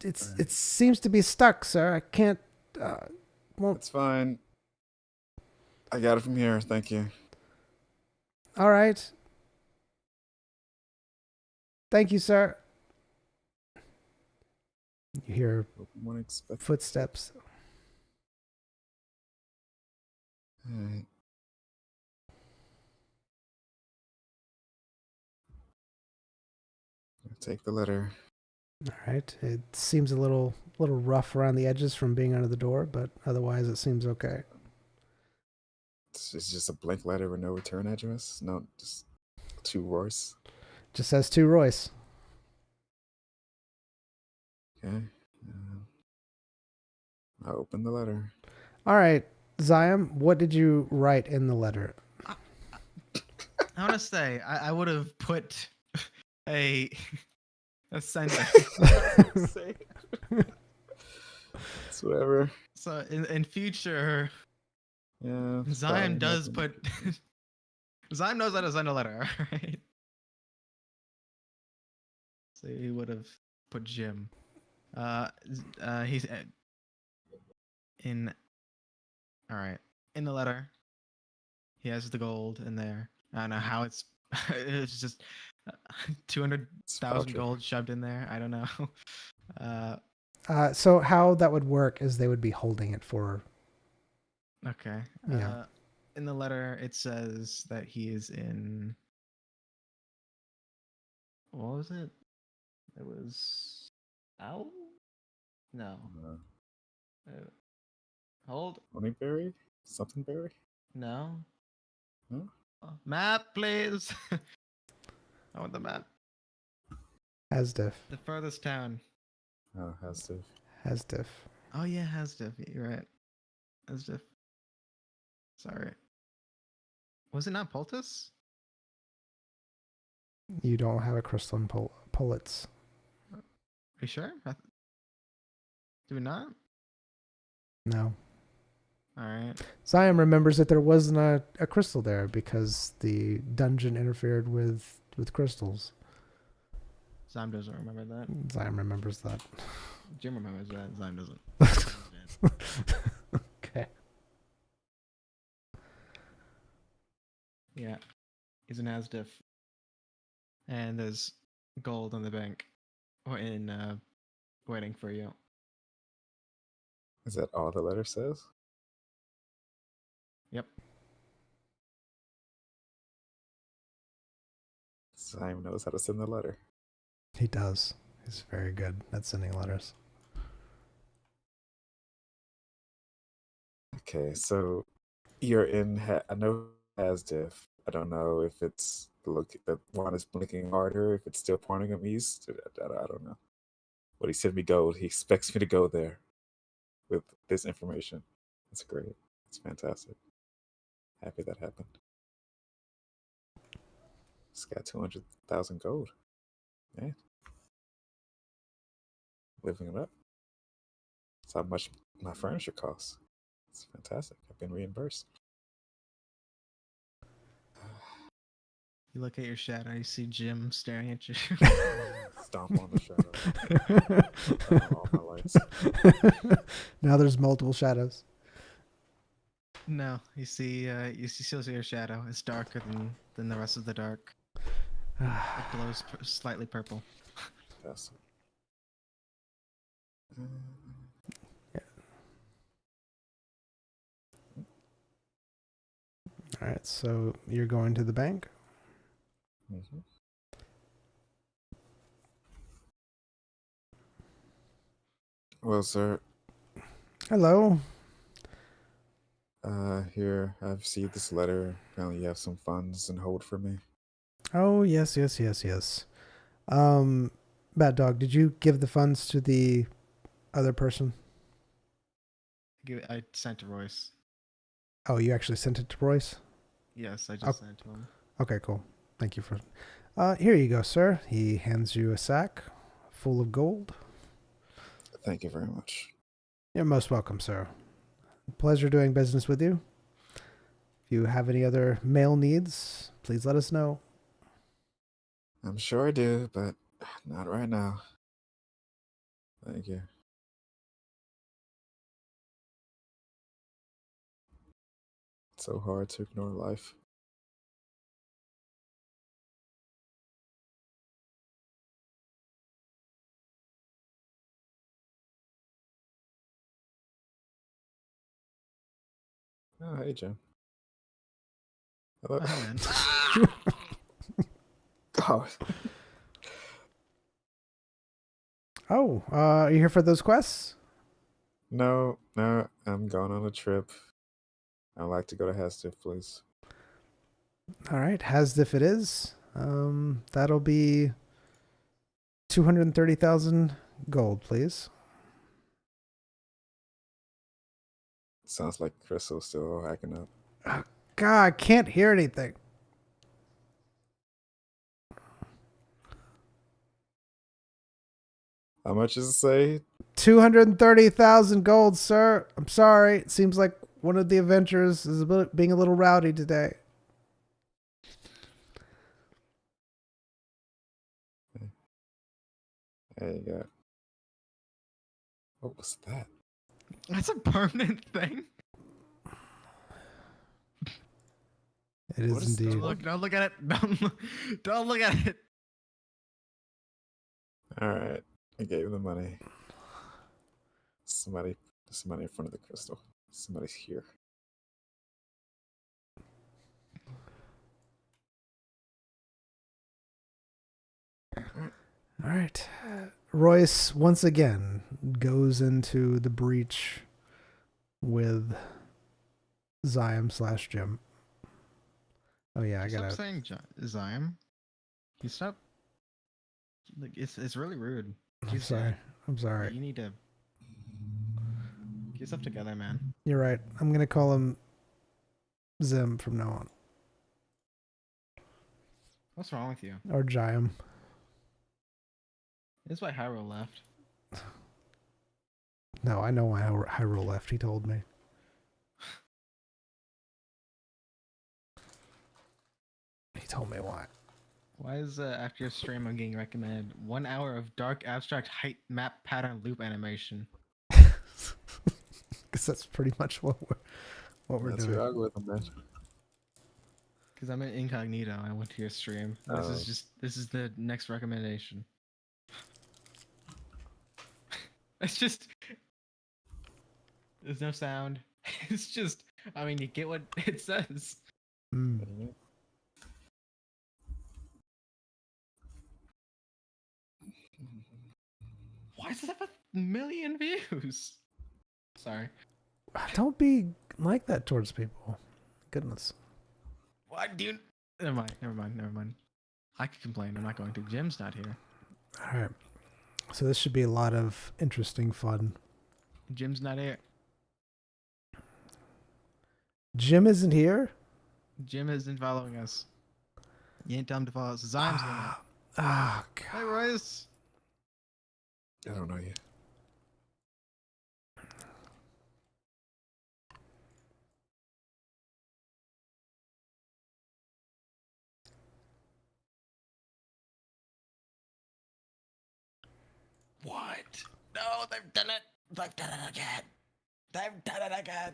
It seems to be stuck, sir. I can't. Won't. It's fine. I got it from here. Thank you. All right. Thank you, sir. You hear footsteps. All right. Take the letter. All right. It seems a little rough around the edges from being under the door, but otherwise it seems okay. It's just a blank letter with no return address. No, just to Royce. Just says to Royce. Okay. I open the letter. All right, Zion, what did you write in the letter? I want to say I would have put a sentence. It's whatever. So in future, Yeah. Zion does put. Zion knows how to send a letter, all right? So he would have put Jim. He's in. All right, in the letter, he has the gold in there. I don't know how it's. It's just 200,000 gold shoved in there. I don't know. So how that would work is they would be holding it for. Okay. Yeah. In the letter, it says that he is in. What was it? It was. Owl? No. Hold. Honeyberry? Something berry? No. No? Map, please. I want the map. Hasdiff. The furthest town. Oh, Hasdiff. Hasdiff. Oh yeah, Hasdiff. You're right. Hasdiff. Sorry. Was it not Poultice? You don't have a crystalline pullets. Are you sure? Do we not? No. All right. Zion remembers that there wasn't a crystal there because the dungeon interfered with crystals. Zime doesn't remember that. Zion remembers that. Jim remembers that. Zime doesn't. Okay. Yeah. He's an ASDIF. And there's gold on the bank. Or in waiting for you. Is that all the letter says? Yep. Simon knows how to send the letter. He does. He's very good at sending letters. Okay, so you're in. I know Asdiff. I don't know if it's the one is blinking harder. If it's still pointing him east, I don't know. But he sent me gold. He expects me to go there with this information. That's great. It's fantastic. Happy that happened. It's got 200,000 gold. Man, living it up. That's how much my furniture costs. It's fantastic. I've been reimbursed. You look at your shadow, you see Jim staring at you. Stomp on the shadow. Turn on all my lights. Now there's multiple shadows. No, you still see your shadow. It's darker than the rest of the dark. It glows slightly purple. Fantastic. All right, so you're going to the bank? Mm-hmm. Well, sir. Hello. Here, I've received this letter. Apparently you have some funds in hold for me. Oh, yes. Bad Dog, did you give the funds to the other person? I sent to Royce. Oh, you actually sent it to Royce? Yes, I just sent it to him. Okay, cool. Thank you for... here you go, sir. He hands you a sack full of gold. Thank you very much. You're most welcome, sir. Pleasure doing business with you. If you have any other mail needs, please let us know. I'm sure I do, but not right now. Thank you. It's so hard to ignore life. Oh, hey, Jim. Hello. Oh, man. Oh, Oh, are you here for those quests? no, I'm going on a trip. I'd like to go to Hastif, please. All right, Hasdiff it is. That'll be 230,000 gold, please. Sounds like Crystal's still hacking up. Oh, God, I can't hear anything. How much does it say? 230,000 gold, sir. I'm sorry. It seems like one of the adventurers is being a little rowdy today. There you go. What was that? That's a permanent thing. It is What is indeed. Don't look at it. Don't look at it. All right, I gave him the money. Somebody in front of the crystal. Somebody's here. All right. Royce once again goes into the breach with Zyme/Jim. Oh yeah, I Stop gotta. saying Zyme. You stop. Like it's really rude. I'm sorry. I'm sorry. You need to get yourself together, man. You're right. I'm gonna call him Zim from now on. What's wrong with you? Or Jayam. That's why Hyrule left. No, I know why Hyrule left. He told me. He told me why. Why is after your stream I'm getting recommended 1 hour of dark abstract height map pattern loop animation? Because that's pretty much what we're That's doing. your algorithm, man. Because I'm in incognito. I went to your stream. This is the next recommendation. It's just there's no sound. It's just I mean you get what it says. Mm. Why does it have 1 million views? Sorry. Don't be like that towards people. Goodness. What dude? Never mind. I could complain. I'm not going to. Jim's not here. All right. So this should be a lot of interesting fun. Jim's not here. Jim isn't here? Jim isn't following us. You ain't tell him to follow us. Zion's gonna. Ah, Hey, God. Royce. I don't know yet. What? No, they've done it. They've done it again. They've done it again.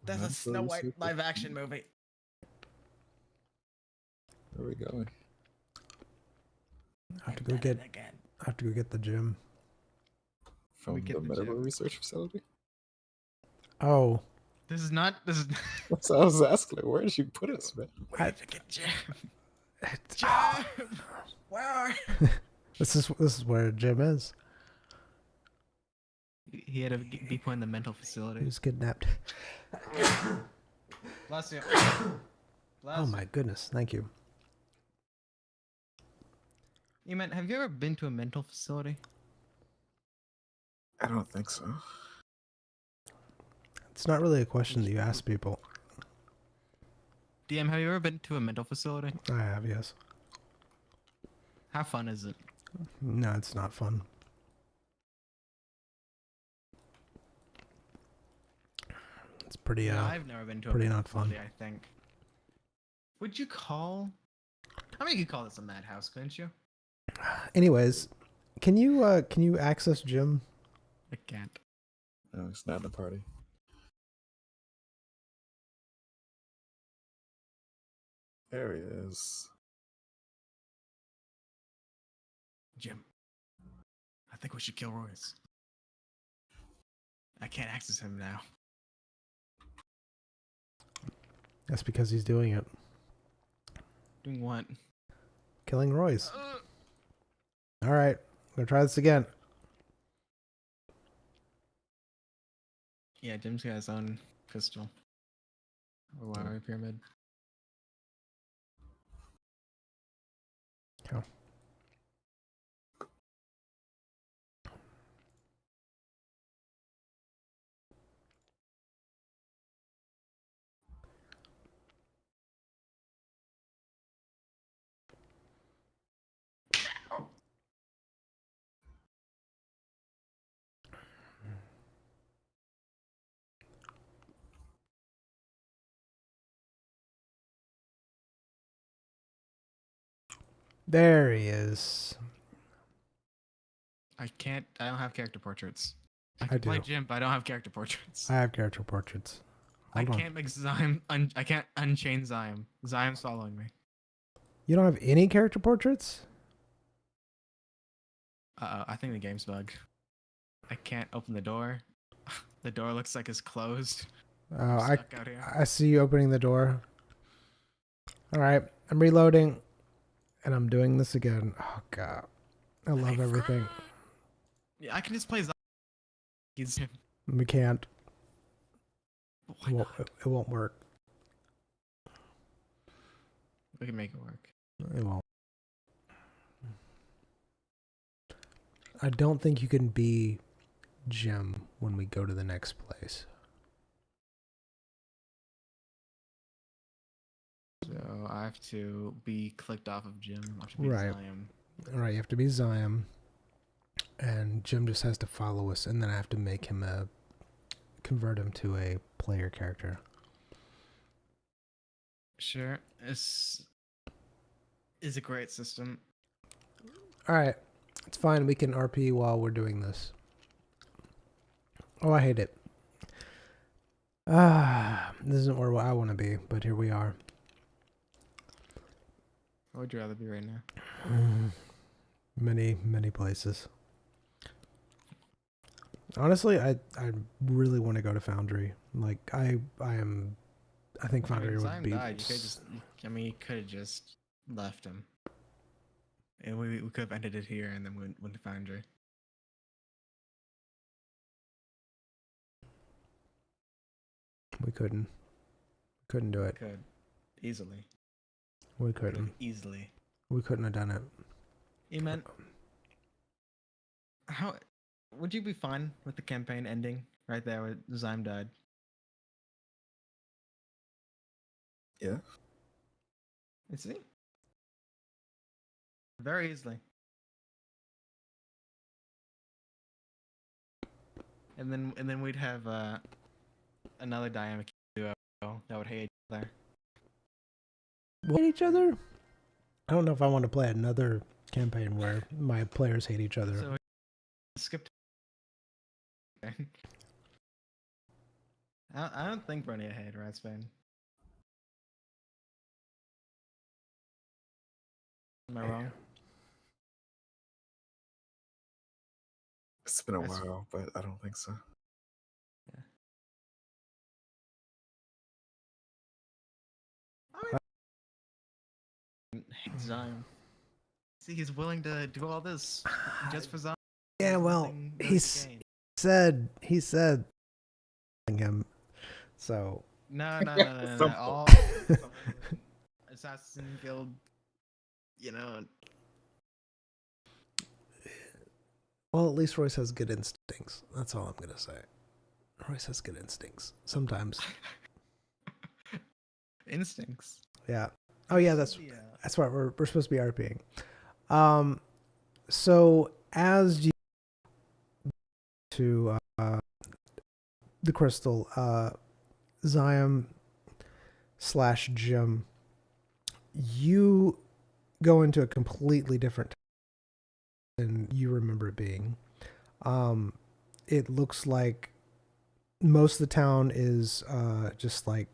There's a That's Snow really White super. live action movie. Where are we going? I have to They've go done get it again. the gym. From We get the the medical gym. research facility? Oh, This is not. This is. So I was asking, like, where did you put us, man? We I- need to get Jim. it- Jim, where are? this is where Jim is. He had to be put in the mental He facility. was kidnapped. Bless you. Oh my goodness, thank you. You meant? Have you ever been to a mental facility? I don't think so. It's not really a question that you ask people. DM, have you ever been to a mental facility? I have, yes. How fun is it? No, it's not fun. It's pretty No, I've never been to a pretty mental not fun. facility, I think. Would you call? I mean, you could call this a madhouse, couldn't you? Anyways, can you access Jim? I can't. No, it's not in the party. There he is. Jim, I think we should kill Royce. I can't access him now. That's because he's doing it. Doing what? Killing Royce. All right, I'm gonna try this again. Yeah, Jim's got his own pistol. Or wire pyramid. Oh. There he is. I can't. I don't have character portraits. I I can play do. Jim, but I don't have character portraits. I have character portraits. I Hold on. can't make Zyme. I can't unchain Zyme. Zyme's following me. You don't have any character portraits? I think the game's bugged. I can't open the door. The door looks like it's closed. Oh, I'm I stuck out here. I see you opening the door. All right, I'm reloading, and I'm doing this again. Oh God, I love everything. Yeah, I can just play Zyme. He's Jim. We can't. Why not? It won't work. We can make it work. It won't. I don't think you can be Jim when we go to the next place. So I have to be clicked off of Jim. I have to be Right. Zion. All right, you have to be Zion, and Jim just has to follow us, and then I have to make him convert him to a player character. Sure. It's a great system. All right, it's fine. We can RP while we're doing this. Oh, I hate it. This isn't where I want to be, but here we are. Where would you rather be right now? Many places. Honestly, I really want to go to Foundry. Like I think Foundry would Zion be. died. You could just. You could have just left him. And we could have ended it here and then went to Foundry. We couldn't do it. Could easily. We couldn't. Easily. We couldn't have done it. You meant how would you be fine with the campaign ending right there where Zyme died? Yeah. You see? Very easily. And then we'd have another dynamic duo that would hate each other. Hate each other? I don't know if I want to play another campaign where my players hate each other. So skip. I don't think Bernie would hate Rat Spain. Am I wrong? It's been a That's- while, but I don't think so. Hate Zyme. See, he's willing to do all this just for Zyme. Yeah, There's well, nothing to gain. he said him. So No. Some- All Assassin Guild, you know. well, at least Royce has good instincts. That's all I'm gonna say. Royce has good instincts. Sometimes. Instincts. Yeah. Oh yeah, that's Yeah. right. We're supposed to be RPing. So as you to the crystal, Zion / Jim, you go into a completely different than you remember it being. It looks like most of the town is just like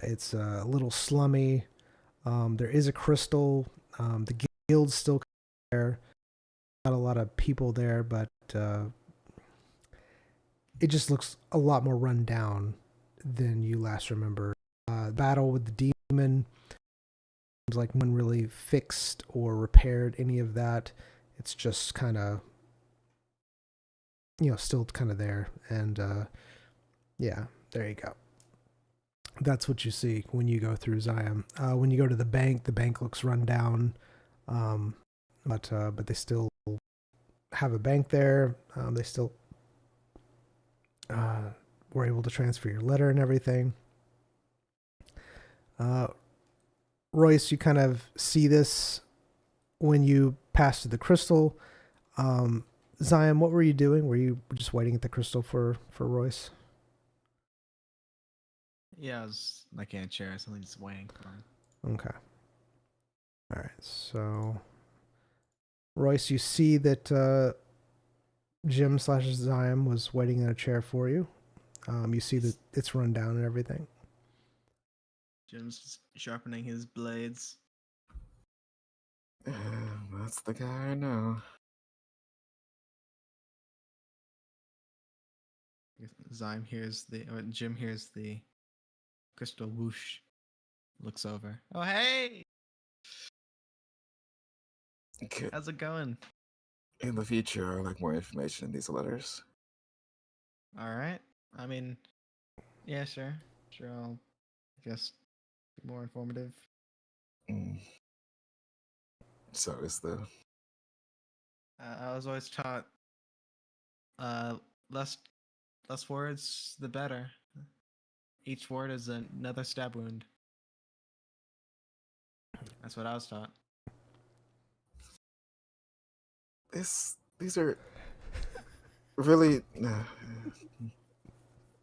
it's a little slummy. There is a crystal. The guild's still there. Not a lot of people there, but it just looks a lot more run down than you last remember. Battle with the demon seems like no one really fixed or repaired any of that. It's just kind of, still kind of there. And yeah, there you go. That's what you see when you go through Zion. When you go to the bank looks run down, but they still have a bank there. They still were able to transfer your letter and everything. Royce, you kind of see this when you pass to the crystal. Zion, what were you doing? Were you just waiting at the crystal for Royce? Yeah, I was like in a chair, so I'm just waiting for him. Okay. All right. So, Royce, you see that Jim / Zion was waiting in a chair for you. You see that it's run down and everything. Jim's just sharpening his blades. That's the guy I know. Jim hears the crystal whoosh. Looks over. Oh, hey! Okay. How's it going? In the future, I'd like more information in these letters. Alright. I mean, yeah, sure. Sure, I'll, I guess, be more informative. So is the... I was always taught less words, the better. Each word is another stab wound. That's what I was taught. These are really.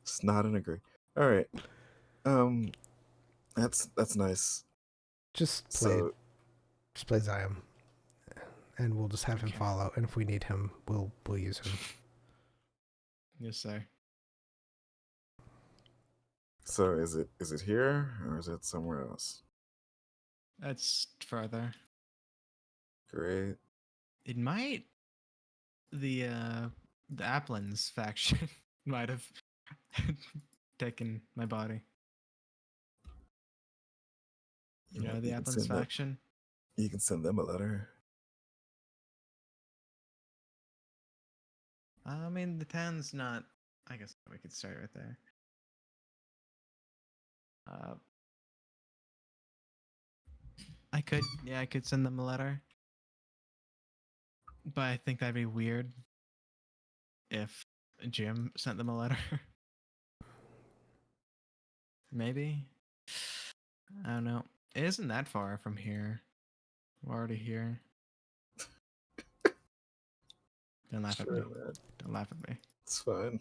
It's not an agree. All right. That's nice. Just play Zion, and we'll just have him Okay. follow. And if we need him, we'll use him. Yes, sir. So is it here or is it somewhere else? That's further. Great. It might. The Applins faction might have taken my body. You know the can Applins send them- faction? You can send them a letter. I mean, the town's not. I guess we could start right there. I could send them a letter. But I think that'd be weird if Jim sent them a letter. Maybe. I don't know. It isn't that far from here. We're already here. Don't laugh at me. Man. Don't laugh at me. It's fine.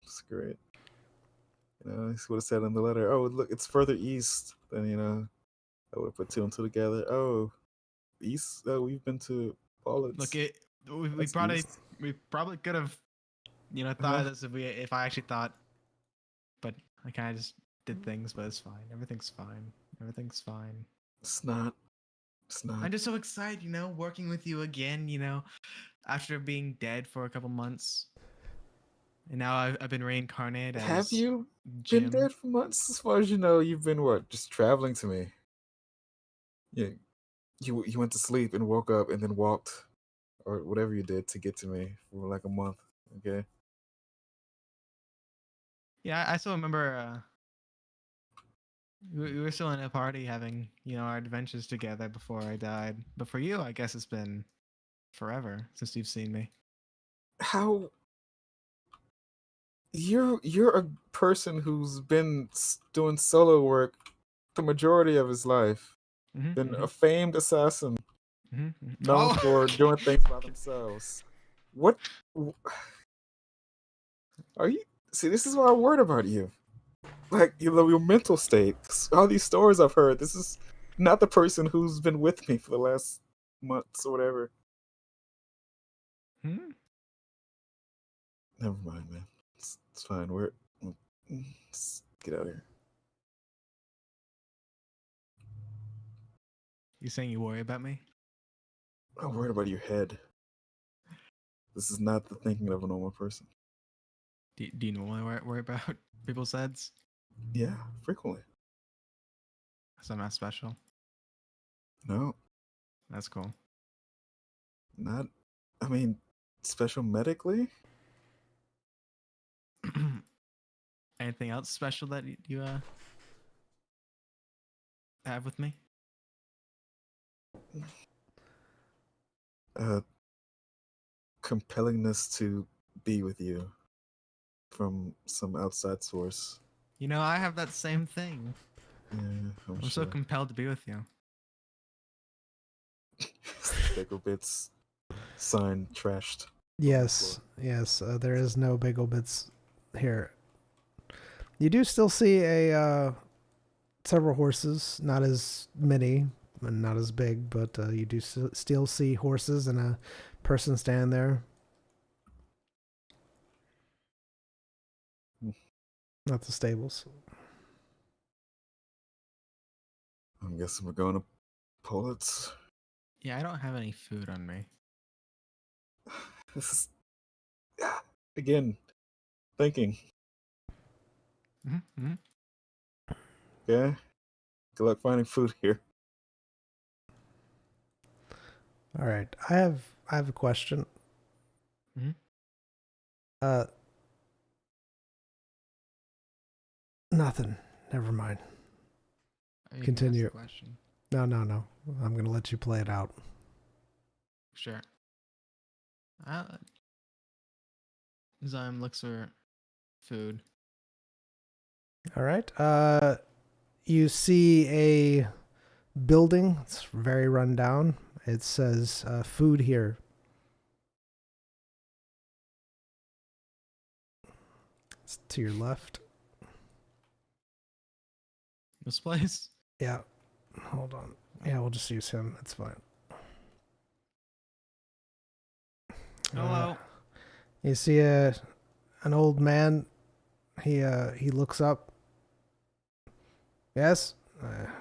It's great. You know, he would have said in the letter, "Oh, look, it's further east." Then I would have put two and two together. Oh, east. Oh, we've been to Pollard's. Look, we That's probably could have, thought of this if I actually thought, but I kind of just did things. But it's fine. Everything's fine. Everything's fine. It's not. It's not. I'm just so excited, working with you again. After being dead for a couple months, and now I've been reincarnated as Have you Jim. been dead for months? As far as you know, you've been what? Just traveling to me. Yeah. You went to sleep and woke up and then walked, or whatever you did to get to me for like a month. Okay. Yeah, I still remember. We were still in a party having, our adventures together before I died. But for you, I guess it's been forever since you've seen me. How? You're a person who's been doing solo work the majority of his life. Been a famed assassin, known for doing things by themselves. What are you? See, this is why I'm worried about you. Like your mental state. 'Cause all these stories I've heard. This is not the person who's been with me for the last months or whatever. Hmm? Never mind, man. It's fine. Let's get out of here. You saying you worry about me? I'm worried about your head. This is not the thinking of a normal person. Do you normally worry about people's heads? Yeah, frequently. So I'm not special. No, That's cool. not. I mean, special medically. Anything else special that you have with me? Compellingness to be with you from some outside source. I have that same thing. Yeah, I'm so sure. compelled to be with you. Badhabitz sign trashed. Yes. There is no bagel bits here. You do still see several horses, not as many and not as big, but you do still see horses and a person standing there. Not the stables. I'm guessing we're going to Pollard's. Yeah, I don't have any food on me. This is again thinking. Mm-hmm. Okay, good luck finding food here. All right, I have a question. Nothing. Never mind. Continue. Question. No. I'm gonna let you play it out. Sure. Zyme looks for food. All right. You see a building. It's very run down. It says food here. It's to your left. This place? Yeah. Hold on. Yeah, we'll just use him. It's fine. Hello. You see an old man. He looks up. Yes.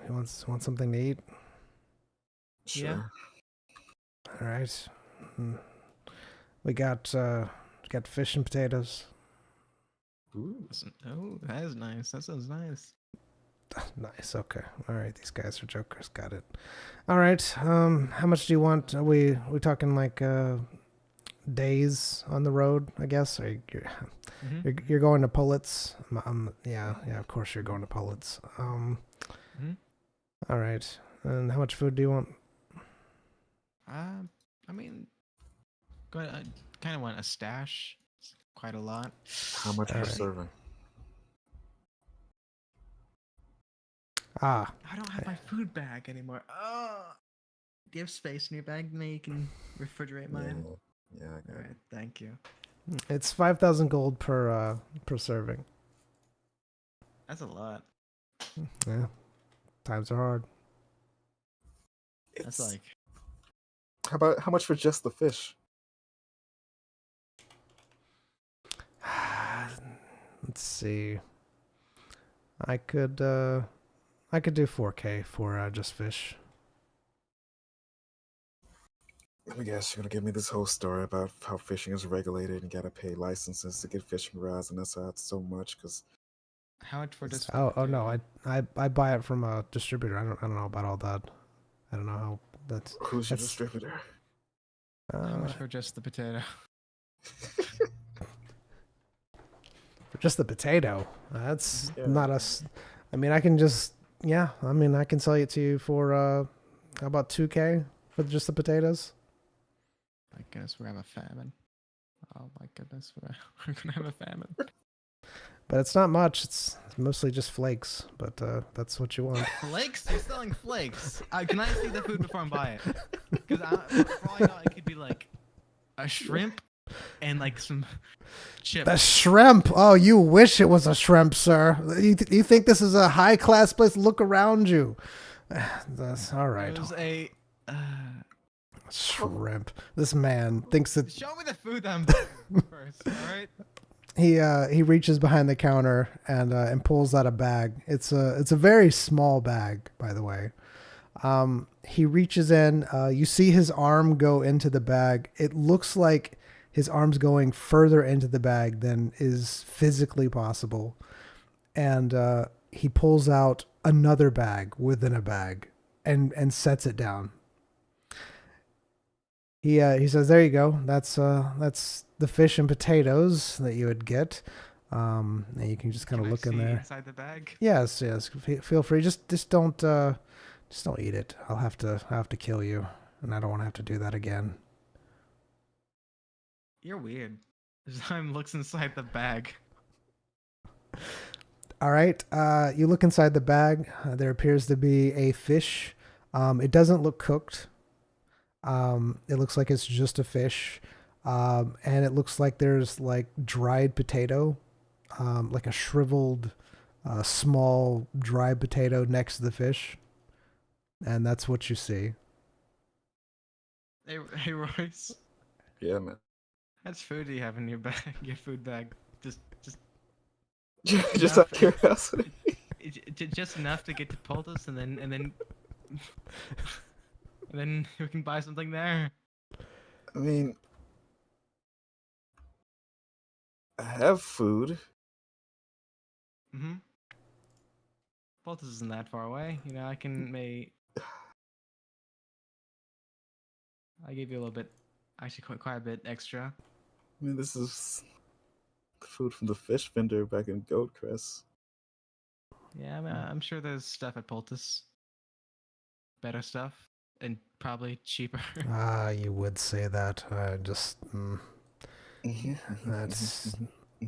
He wants something to eat. Sure. Yeah. All right. We got fish and potatoes. Ooh. Oh, that is nice. That sounds nice. Nice. Okay. All right. These guys are jokers. Got it. All right. How much do you want? Are we talking like days on the road? I guess. Or you're going to Pullets. Yeah. Of course you're going to Pullets. All right. And how much food do you want? I mean, I kind of want a stash. It's quite a lot. How much per Alright. serving? I don't have my food bag anymore. Oh, do you have space in your bag? Maybe you can refrigerate mine. Yeah, I got All it. right, thank you. It's 5,000 gold per serving. That's a lot. Yeah. Times are hard. That's It's- like how much for just the fish? Let's see. I could do 4K for just fish. Let me guess, you're gonna give me this whole story about how fishing is regulated and gotta pay licenses to get fishing rods, and that's how it's so much. Because how much for this? Oh no, I buy it from a distributor. I don't know about all that. I don't know how that's. who's your That's- distributor? How much for just the potato? For just the potato. That's Yeah. not us. I mean, I can just I mean, I can sell it to you for how about 2K for just the potatoes? My goodness, we're having a famine. Oh my goodness, we're gonna have a famine. But it's not much. It's mostly just flakes. But that's what you want. Flakes? You're selling flakes? Can I see the food before I buy it? Because for all I know, it could be like a shrimp and like some chips. The shrimp. Oh, you wish it was a shrimp, sir. You think this is a high class place? Look around you. That's all right. It was a. Shrimp. This man thinks that Show me the food that I'm buying first, all right? he reaches behind the counter and pulls out a bag. It's a very small bag, by the way. He reaches in. You see his arm go into the bag. It looks like his arm's going further into the bag than is physically possible. And he pulls out another bag within a bag and sets it down. He says, "There you go. That's the fish and potatoes that you would get. And you can just kind of Can I look in see there. inside the bag. Yes. Feel free. Just don't eat it. I'll have to kill you, and I don't want to have to do that again." You're weird. This time looks inside the bag. All right. You look inside the bag. There appears to be a fish. It doesn't look cooked. It looks like it's just a fish. And it looks like there's like dried potato, like a shriveled, small dried potato next to the fish. And that's what you see. Hey Royce, Yeah, man. how much food do you have in your bag? Your food bag? Just Just out of curiosity. just enough to get to Poltus, and then we can buy something there. I mean, I have food. Mm-hmm. Poltus isn't that far away. You know, I can I give you a little bit, actually quite a bit extra. I mean, this is food from the fish vendor back in Goldcrest. Yeah, I mean, I'm sure there's stuff at Poltus. Better stuff, and probably cheaper. You would say that. That's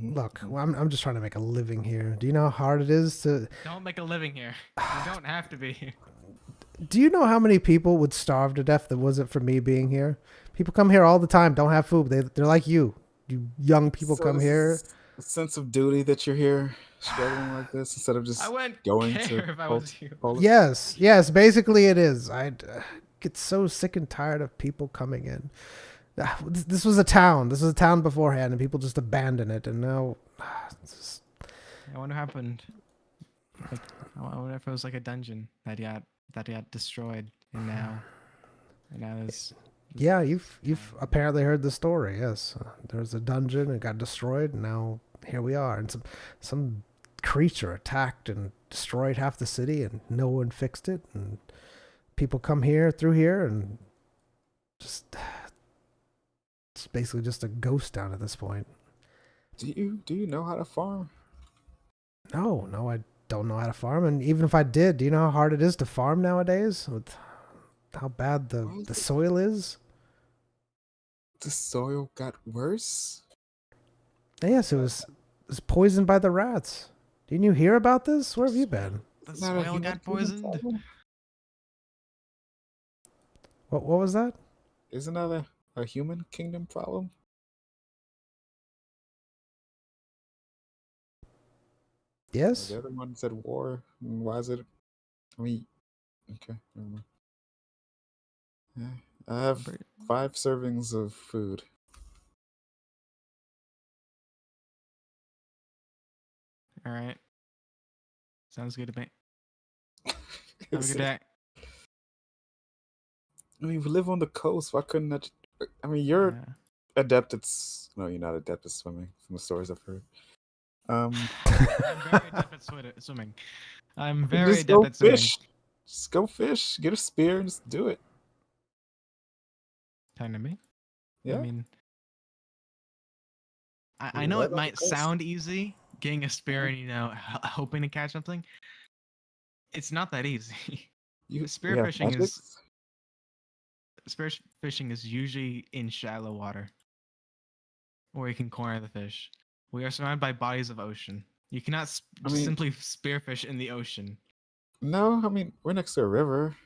Look, well, I'm just trying to make a living here. Do you know how hard it is to? Don't make a living here. You don't have to be here. Do you know how many people would starve to death if it wasn't for me being here? People come here all the time, don't have food. They're like you. You young people So come this here. is a sense of duty that you're here struggling like this instead of just I wouldn't going care to if I was you. Poland? Yes, basically it is. I get so sick and tired of people coming in. This was a town. This was a town beforehand, and people just abandon it. And now, it's just, I wonder what happened. Like, I wonder if it was like a dungeon that got destroyed, and now there's yeah, you've apparently heard the story. Yes, there was a dungeon. It got destroyed, and now here we are. And some creature attacked and destroyed half the city, and no one fixed it. And people come through here, and just it's basically just a ghost town at this point. Do you know how to farm? No, I don't know how to farm. And even if I did, do you know how hard it is to farm nowadays with how bad the soil is? The soil got worse? Yes, it was poisoned by the rats. Didn't you hear about this? Where have you been? the Not a soil human got poisoned. problem? What was that? Isn't that a human kingdom problem? Yes. The other one said war. Why is it? I mean, okay, never mind. Yeah, I have 5 servings of food. All right. Sounds good to me. Have a It's- good day. I mean, we live on the coast. Why couldn't that? I mean, you're Yeah. adept at. No, you're not adept at swimming from the stories I've heard. I'm very adept at swimming. I'm very just go adept at swimming. fish. Just go fish. Get a spear and just do it. Talking to me? Yeah. I mean, I You're know right it on the might coast. sound easy, getting a spear and hoping to catch something. It's not that easy. You Spearfishing have is- magics? Spearfishing is usually in shallow water, where you can corner the fish. We are surrounded by bodies of ocean. You cannot I mean- simply spearfish in the ocean. No, I mean we're next to a river.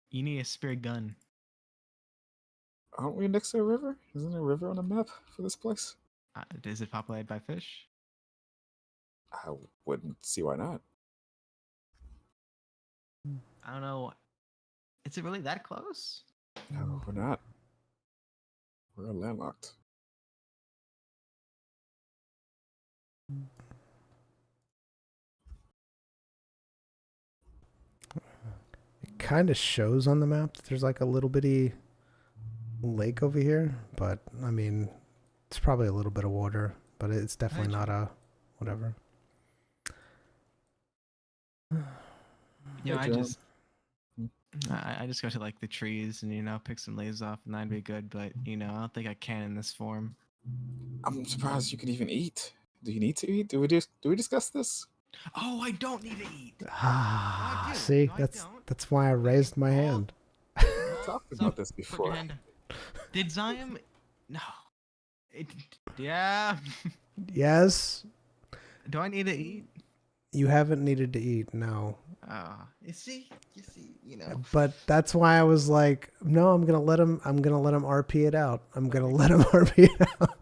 You need a spear gun. Aren't we next to a river? Isn't there a river on the map for this place? Is it populated by fish? I wouldn't see why not. I don't know. Is it really that close? No, we're not. We're landlocked. It kind of shows on the map that there's like a little bitty lake over here, but I mean, it's probably a little bit of water, but it's definitely not a whatever. Yeah, Hey, Jerome. I just go to like the trees and pick some leaves off and that'd be good, but I don't think I can in this form. I'm surprised you could even eat. Do you need to eat? Do we discuss this? Oh, I don't need to eat. Ah, I do. see, No, I don't. that's why I raised my hand. We talked about this Put before. your hand down. Did Zion? No. Yeah. Yes, Do I need to eat? you haven't needed to eat, no. You see, But that's why I was like, no, I'm gonna let him RP it out. I'm gonna let him RP it out.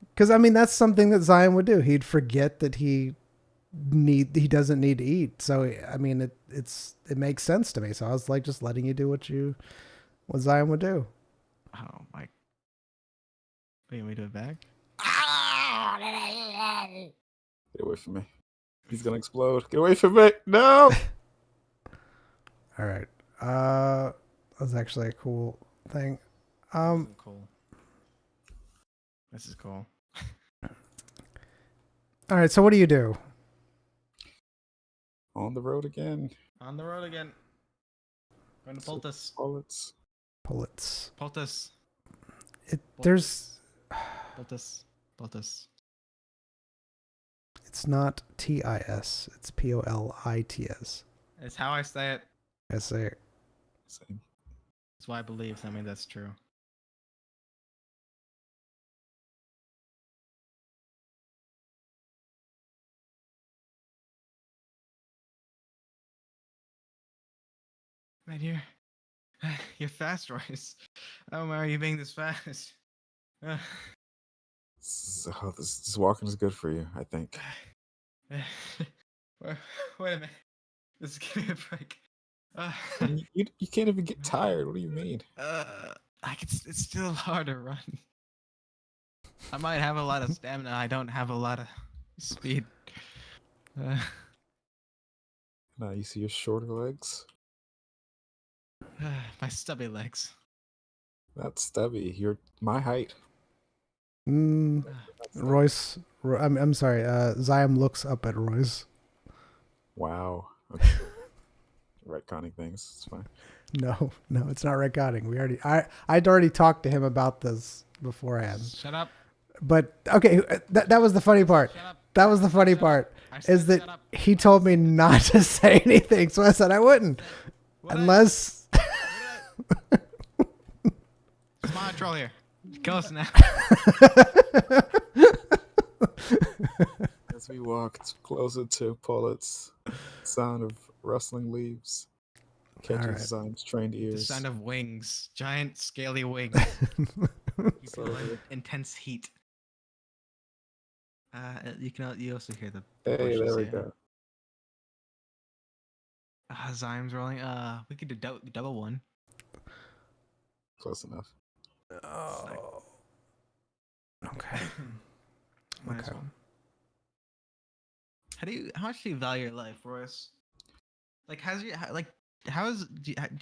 Because I mean, that's something that Zion would do. He'd forget that he doesn't need to eat. So I mean, it makes sense to me. So I was like, just letting you do what Zion would do. Oh my. Wait, we do it back? Get away from me. He's gonna explode. Get away from me. No! All right. That was actually a cool thing. Cool. This is cool. All right. So what do you do? On the road again. On the road again. Going to Poltus. Bullets. Pullets. Poltus. There's. Poltus. It's not TIS. It's POLITS. It's how I say it. I say Same. That's why I believe. I mean, that's true. Man, you're fast, Royce. Oh, why are you being this fast? So this walking is good for you, I think. Wait a minute. Just give me a break. You can't even get tired. What do you mean? It's still hard to run. I might have a lot of stamina. I don't have a lot of speed. Now you see your shorter legs. My stubby legs. That's stubby. You're my height. Mm, Royce, I'm sorry. Zion looks up at Royce. Wow. Okay. Retconning things. It's fine. No, it's not retconning. I'd already talked to him about this beforehand. Shut up. But okay, that was the funny part. Shut up. That was the funny Shut up. part. I said Is that shut up. he told me not to say anything, so I said I wouldn't, unless. Smile troll here. Kill us now. As we walk closer to Paulette's sound of rustling leaves, catches right. Zion's trained The ears. sound of wings. Giant, scaly wings. You feel intense heat. You also hear the Hey, bushes, there we yeah. go. Zion's rolling. We could do double one. Close enough. Oh. Okay. Minus Okay. one. How much do you value your life, Royce? Like, do you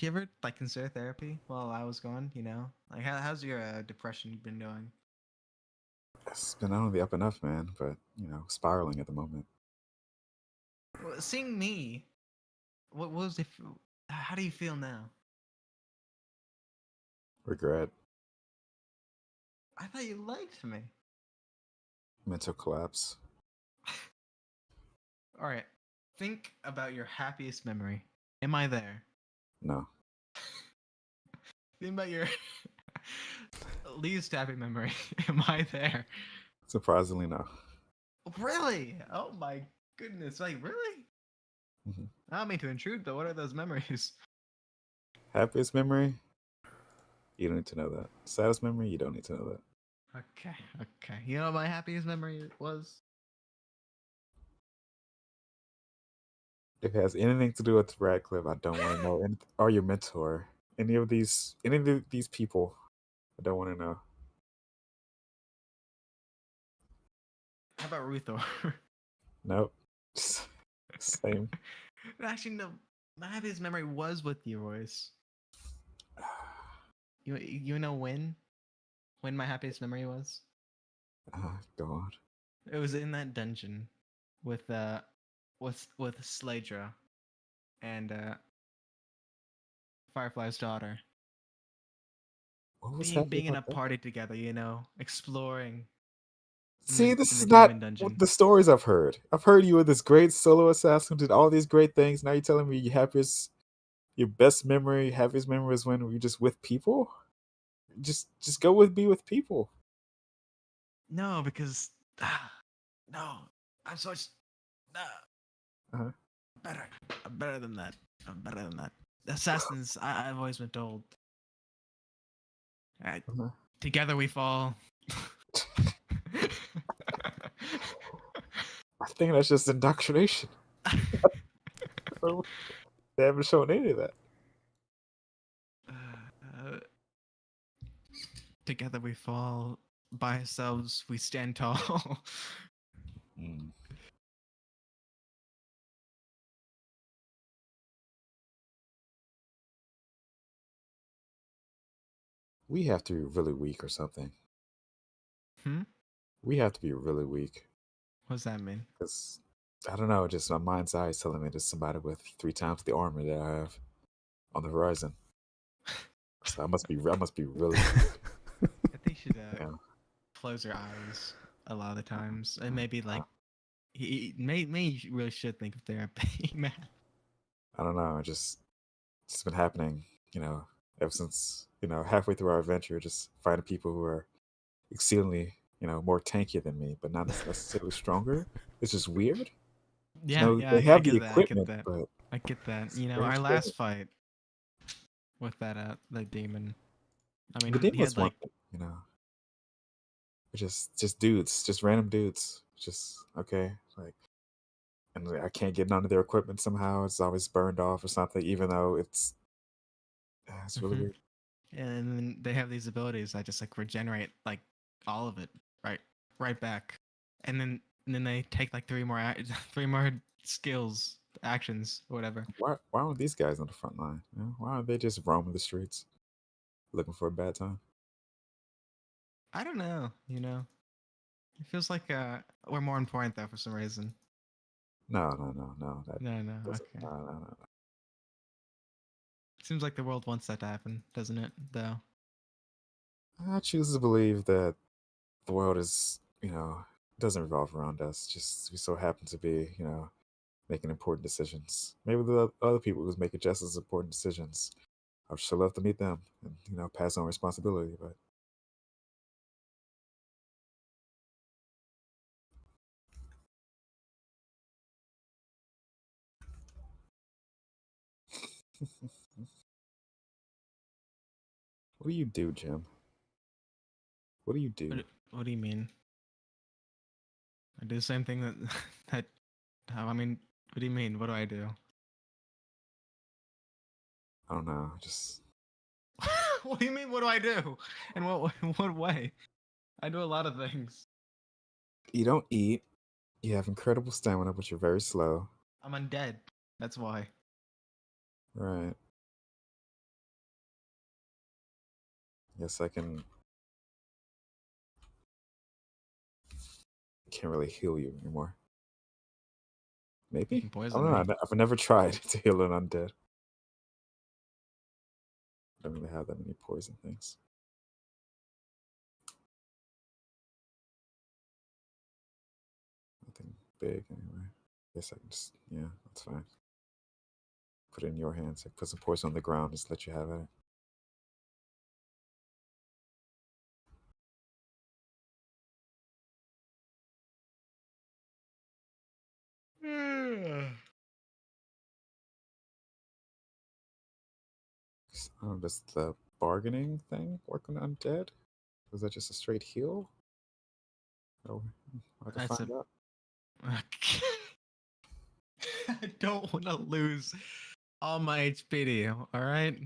ever like consider therapy while I was gone? You know, like how's your depression been going? It's been on the up and up, man, but spiraling at the moment. Well, seeing me, what was it? How do you feel now? Regret, I thought you liked me. mental collapse. All right, think about your happiest memory. Am I there? No. Think about your least happy memory. Am I there? Surprisingly, no. Really? Oh my goodness! Like really? Mhm. I don't mean to intrude, but what are those memories? Happiest memory? You don't need to know that. Saddest memory? You don't need to know that. Okay. You know what my happiest memory was? If it has anything to do with Radcliffe, I don't want to know. Or your mentor. Any of these people, I don't want to know. How about Ruthor? Nope. Same. Actually, no. My happiest memory was with you, Royce. You know when? When my happiest memory was? Go on. It was in that dungeon with Sladra and Firefly's daughter. What was Being in a about that? party together, exploring. See, this in is the not demon dungeon. the stories I've heard. I've heard you were this great solo assassin, did all these great things. Now you're telling me your best memory, happiest memory is when you're just with people? Just go with people. No, because no, I'm so much Uh-huh. better. I'm better than that. Assassins, I've always been told. Uh-huh. Together we fall. I think that's just indoctrination. They haven't shown any of that. Together we fall. By ourselves we stand tall. Mm. We have to be really weak or something. We have to be really weak. What does that mean? Because, I don't know, just my mind's eye is telling me there's somebody with 3 times the armor that I have on the horizon. So I must be really weak. I think you should close your eyes a lot of the times. And maybe like, you really should think of therapy, man. I don't know, it's been happening, ever since, halfway through our adventure, just finding people who are exceedingly, more tankier than me, but not necessarily stronger. It's just weird. Yeah, They have the I get equipment, that. but I get that. it's Our very last strange. fight, with that the demon. I mean, The he demon had was one like thing, just dudes, just random dudes, just okay, like, and I can't get none of their equipment somehow. It's always burned off or something, even though it's really mhm. weird. And then they have these abilities that just like regenerate like all of it right right back, and then they take like three more three more skills actions or whatever. Why aren't these guys on the front line? Why aren't they just roaming the streets looking for a bad time? I don't know. It feels like we're more important though for some reason. No. That No, no, doesn't. okay. No. Seems like the world wants that to happen, doesn't it? Though. I choose to believe that the world is, doesn't revolve around us. Just we so happen to be, making important decisions. Maybe the other people who's making just as important decisions. I would sure love to meet them and pass on responsibility. But what do you do, Jim? What do you do? What do you mean? I do the same thing that that. I mean, what do you mean? What do I do? I don't know. Just What do you mean? What do I do? In what way? I do a lot of things. you don't eat. You have incredible stamina, but you're very slow. I'm undead. That's why. Right. Yes, I can't really heal you anymore. You Maybe? can I don't poison know. me. I've never tried to heal an undead. I don't really have that many poison things. Nothing big anyway. Guess I can just, yeah, that's fine. Put it in your hands. Like put some poison on the ground, just let you have it. I don't know, does the bargaining thing work on undead? Was that just a straight heal? Oh, I have to That's find a. out. I don't want to lose all my HP to you. All right.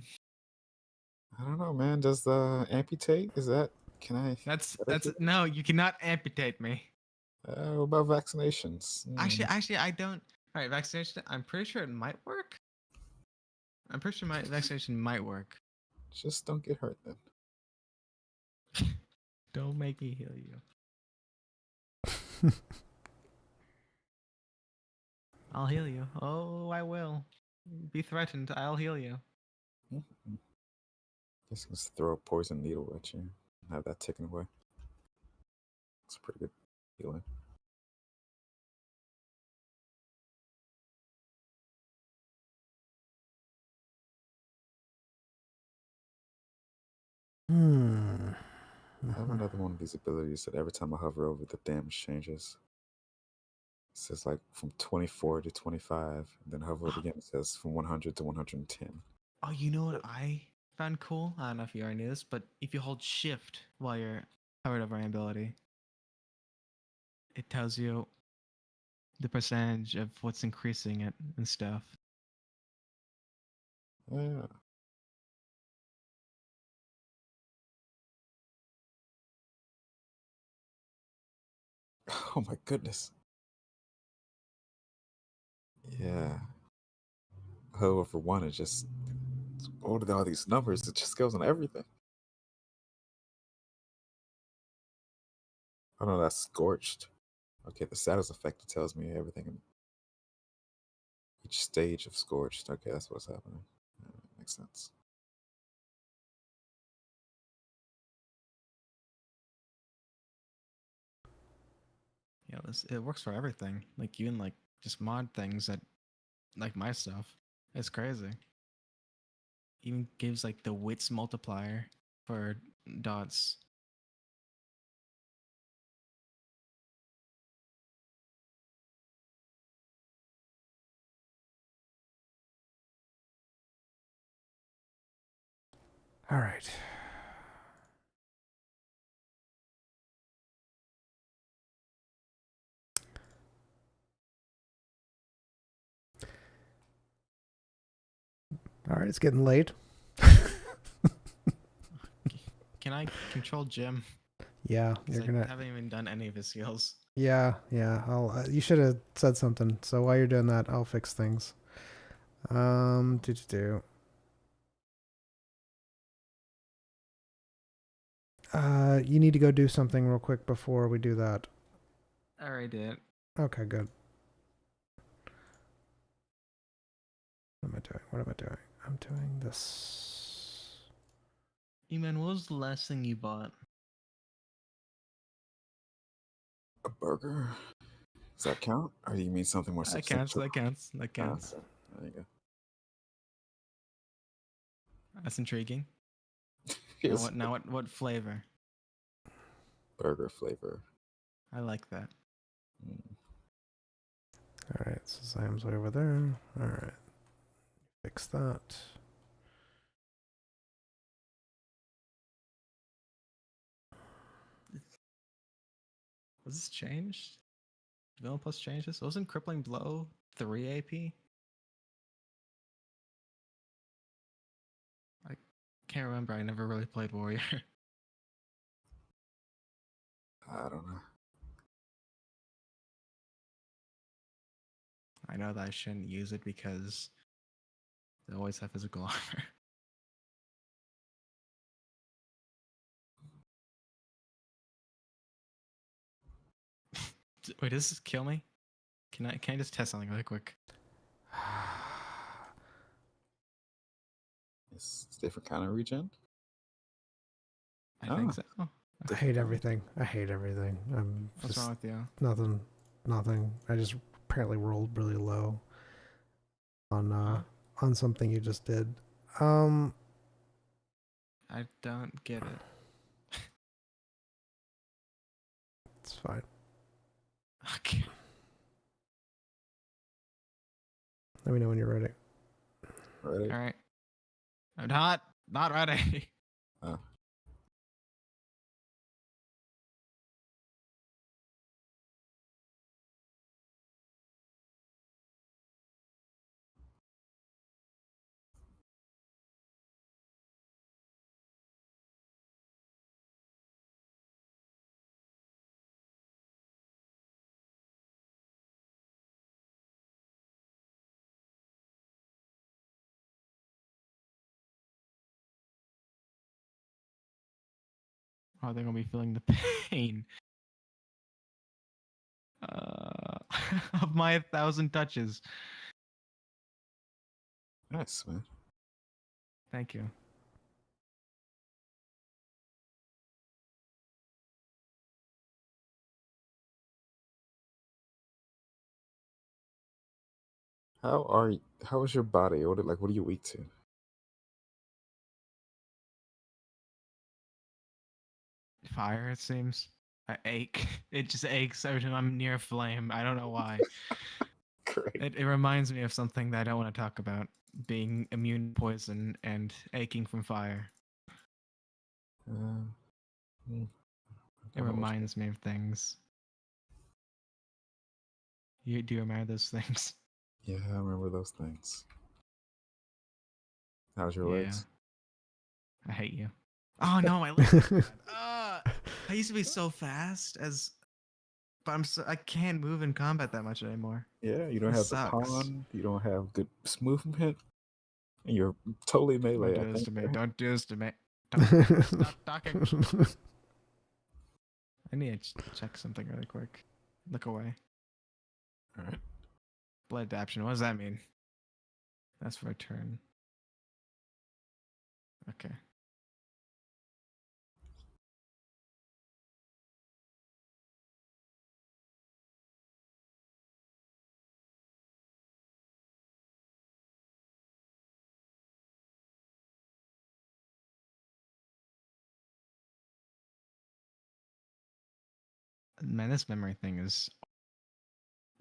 I don't know, man. Does the amputate? Is that? Can I? That's no. You cannot amputate me. What about vaccinations? Actually, I don't. All right, vaccination. I'm pretty sure it might work. I'm pretty sure my vaccination might work. Just don't get hurt then. Don't make me heal you. I'll heal you. Oh, I will. Be threatened. I'll heal you. Mm-hmm. Guess I can just throw a poison needle at you and have that taken away. It's a pretty good healing. Hmm. I have another one of these abilities that every time I hover over, the damage changes. It says like from 24 to 25, and then hover it again. It says from 100 to 110. Oh, you know what I found cool? I don't know if you already knew this, but if you hold shift while you're covered over an ability, it tells you the percentage of what's increasing it and stuff. Yeah. Oh my goodness. Yeah. Hover for one, it just ordered all these numbers. It just goes on everything. Oh no, that's scorched. Okay, the status effect tells me everything in each stage of scorched. Okay, that's what's happening. Makes sense. Yeah, it works for everything. Like even like just mod things that like my stuff. It's crazy. Even gives like the wits multiplier for dots. All right. All right, it's getting late. Can I control Jim? Yeah, 'Cause you're I gonna. haven't even done any of his skills. Yeah, yeah. I'll. You should have said something. So while you're doing that, I'll fix things. Do. You need to go do something real quick before we do that. I already did. Okay, good. What am I doing? What am I doing? I'm doing this. E-Man, what was the last thing you bought? A burger? Does that count? Or do you mean something more That counts. substantial? That counts. That Ah, counts. okay. There you go. That's intriguing. Here's What flavor? burger flavor. I like that. Mm. All right, so Sam's way over there. All right, fix that. Was this changed? Did Villain Plus change this? Wasn't Crippling Blow 3 AP? I can't remember. I never really played Warrior. I don't know. I know that I shouldn't use it because they always have physical armor. Wait, does this kill me? Can I just test something really quick? It's a different kind of regen. I think so. I hate everything. I hate everything. I'm What's just wrong with you? nothing. I just apparently rolled really low on Huh? on something you just did. I don't get it. It's fine. Okay. Let me know when you're ready. Ready? All right. I'm not ready. Oh. Oh, they're gonna be feeling the pain of my 1,000 touches. Nice, man. Thank you. How is your body? What are you weak to? Fire, it seems. I ache. It just aches every time I'm near a flame. I don't know why. Great. It reminds me of something that I don't want to talk about. Being immune to poison and aching from fire. Hmm, I It don't know what reminds me of things. You do you remember those things? Yeah, I remember those things. How's your Yeah. legs? I hate you. Oh no, my legs are bad. I used to be so fast but I can't move in combat that much anymore. Yeah, you don't This have sucks. the pawn. You don't have good movement. And you're totally Don't melee, I do this think. to me. Right? Don't do this to me. Don't stop talking. I need to check something really quick. Look away. All right. Blood adaptation. What does that mean? That's for a turn. Okay. Man, this memory thing is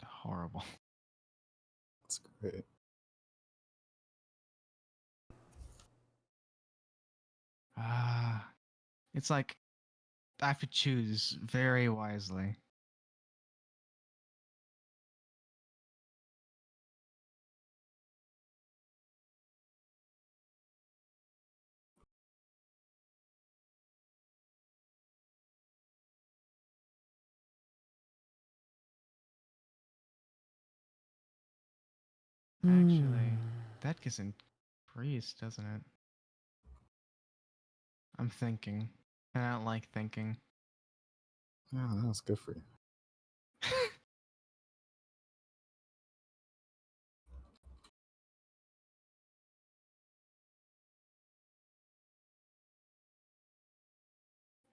horrible. That's great. It's like I have to choose very wisely. Actually, that gets increased, doesn't it? I'm thinking. And I don't like thinking. Yeah, that was good for you.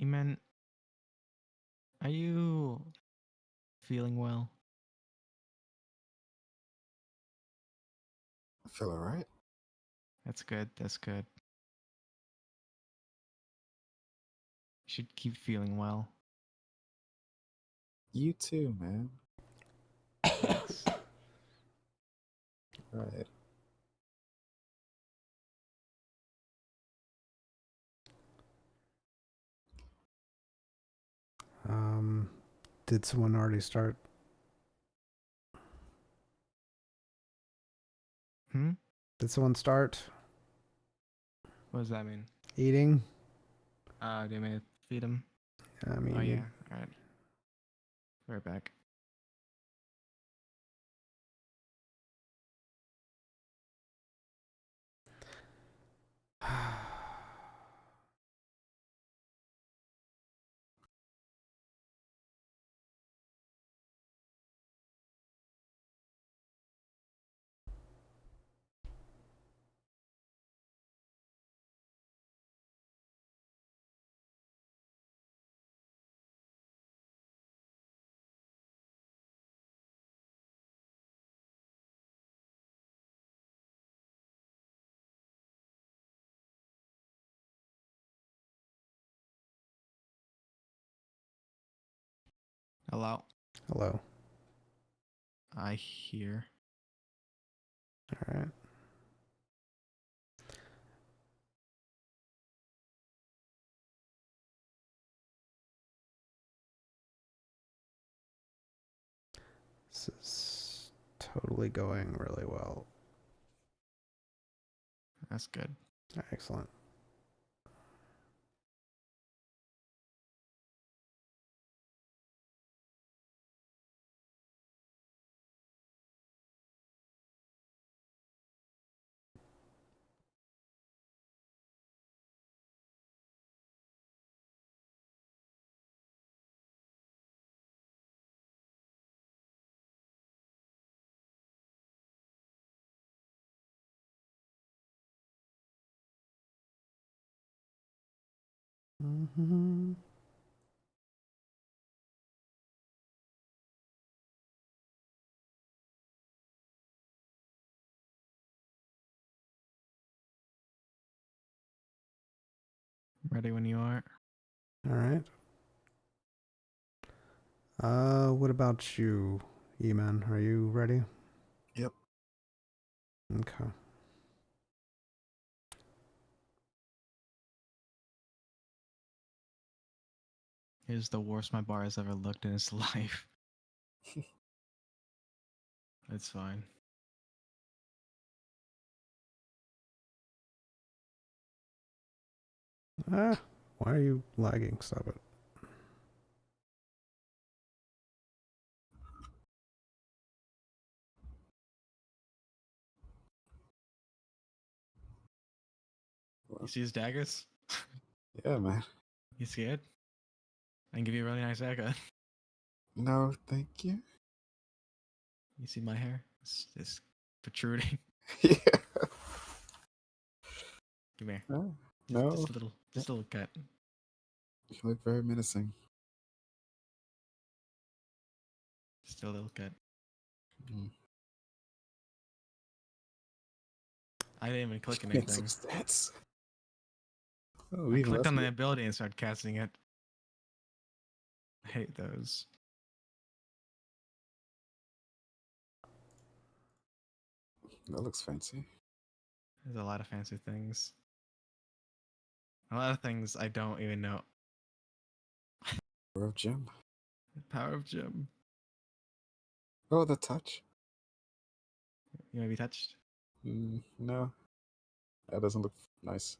Eman, are you feeling well? I feel alright. That's good. That's good. You should keep feeling well. You too, man. Thanks. Right. Did someone already start? Did someone start What does that mean? eating? Do you mean to feed him? I mean, Oh yeah. All right. We're back. Hello. hello. I hear. All right. This is totally going really well. That's good. Excellent. Mm-hmm. Ready when you are. All right. What about you, E-Man? Are you ready? Yep. Okay. Here's the worst my bar has ever looked in his life. It's fine. Ah, why are you lagging? Stop it. You see his daggers? Yeah, man. You scared? I can give you a really nice haircut. No, thank you. You see my hair? It's protruding. Yeah. Come here. No, Just, no. just a little cut. You look very menacing. Just a little cut. Mm. I didn't even click Make some anything. stats. Oh, I even clicked less on the good. ability and started casting it. I hate those. That looks fancy. There's a lot of fancy things. A lot of things I don't even know. Power of Jim. The power of Jim. Oh, the touch. You want to be touched? No, that doesn't look nice.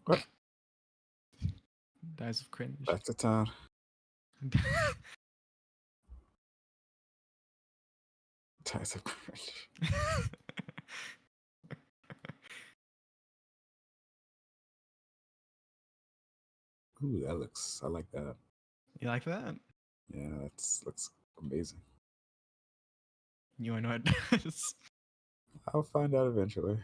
What? Dies of cringe. Back to town. Ties of cringe. Ooh, that looks. I like that. You like that? Yeah, looks amazing. You want to know what it does? I'll find out eventually.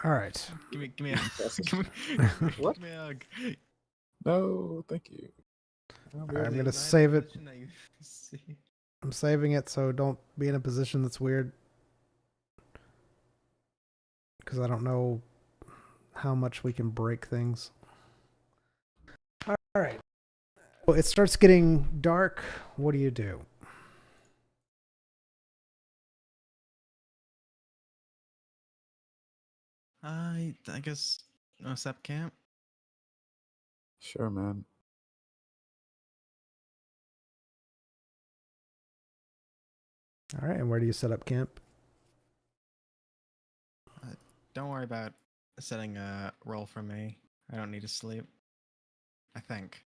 All right. Give me a What? Give me a hug. No, thank you. All right, I'm Really, gonna is that save the it. position that you see? I'm saving it, so don't be in a position that's weird. Because I don't know how much we can break things. All right. Well, it starts getting dark. What do you do? I guess no sep camp. Sure, man. All right, and where do you set up camp? Don't worry about setting a roll for me. I don't need to sleep. I think.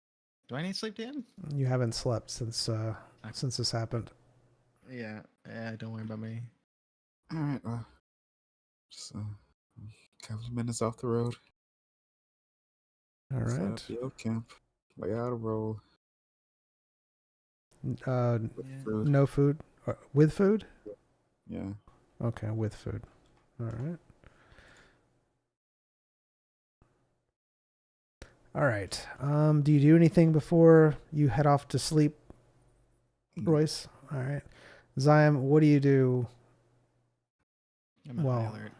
Do I need sleep, Dan? You haven't slept since this happened. Yeah. Yeah. Don't worry about me. All right, well, just a couple of minutes off the road. All Set right. up the old camp. Lay out a roll. With Yeah. food. No food? With food? Yeah. Okay, with food. All right. All right. Do you do anything before you head off to sleep, Royce? All right. Zion, what do you do? I'm on Well- high alert.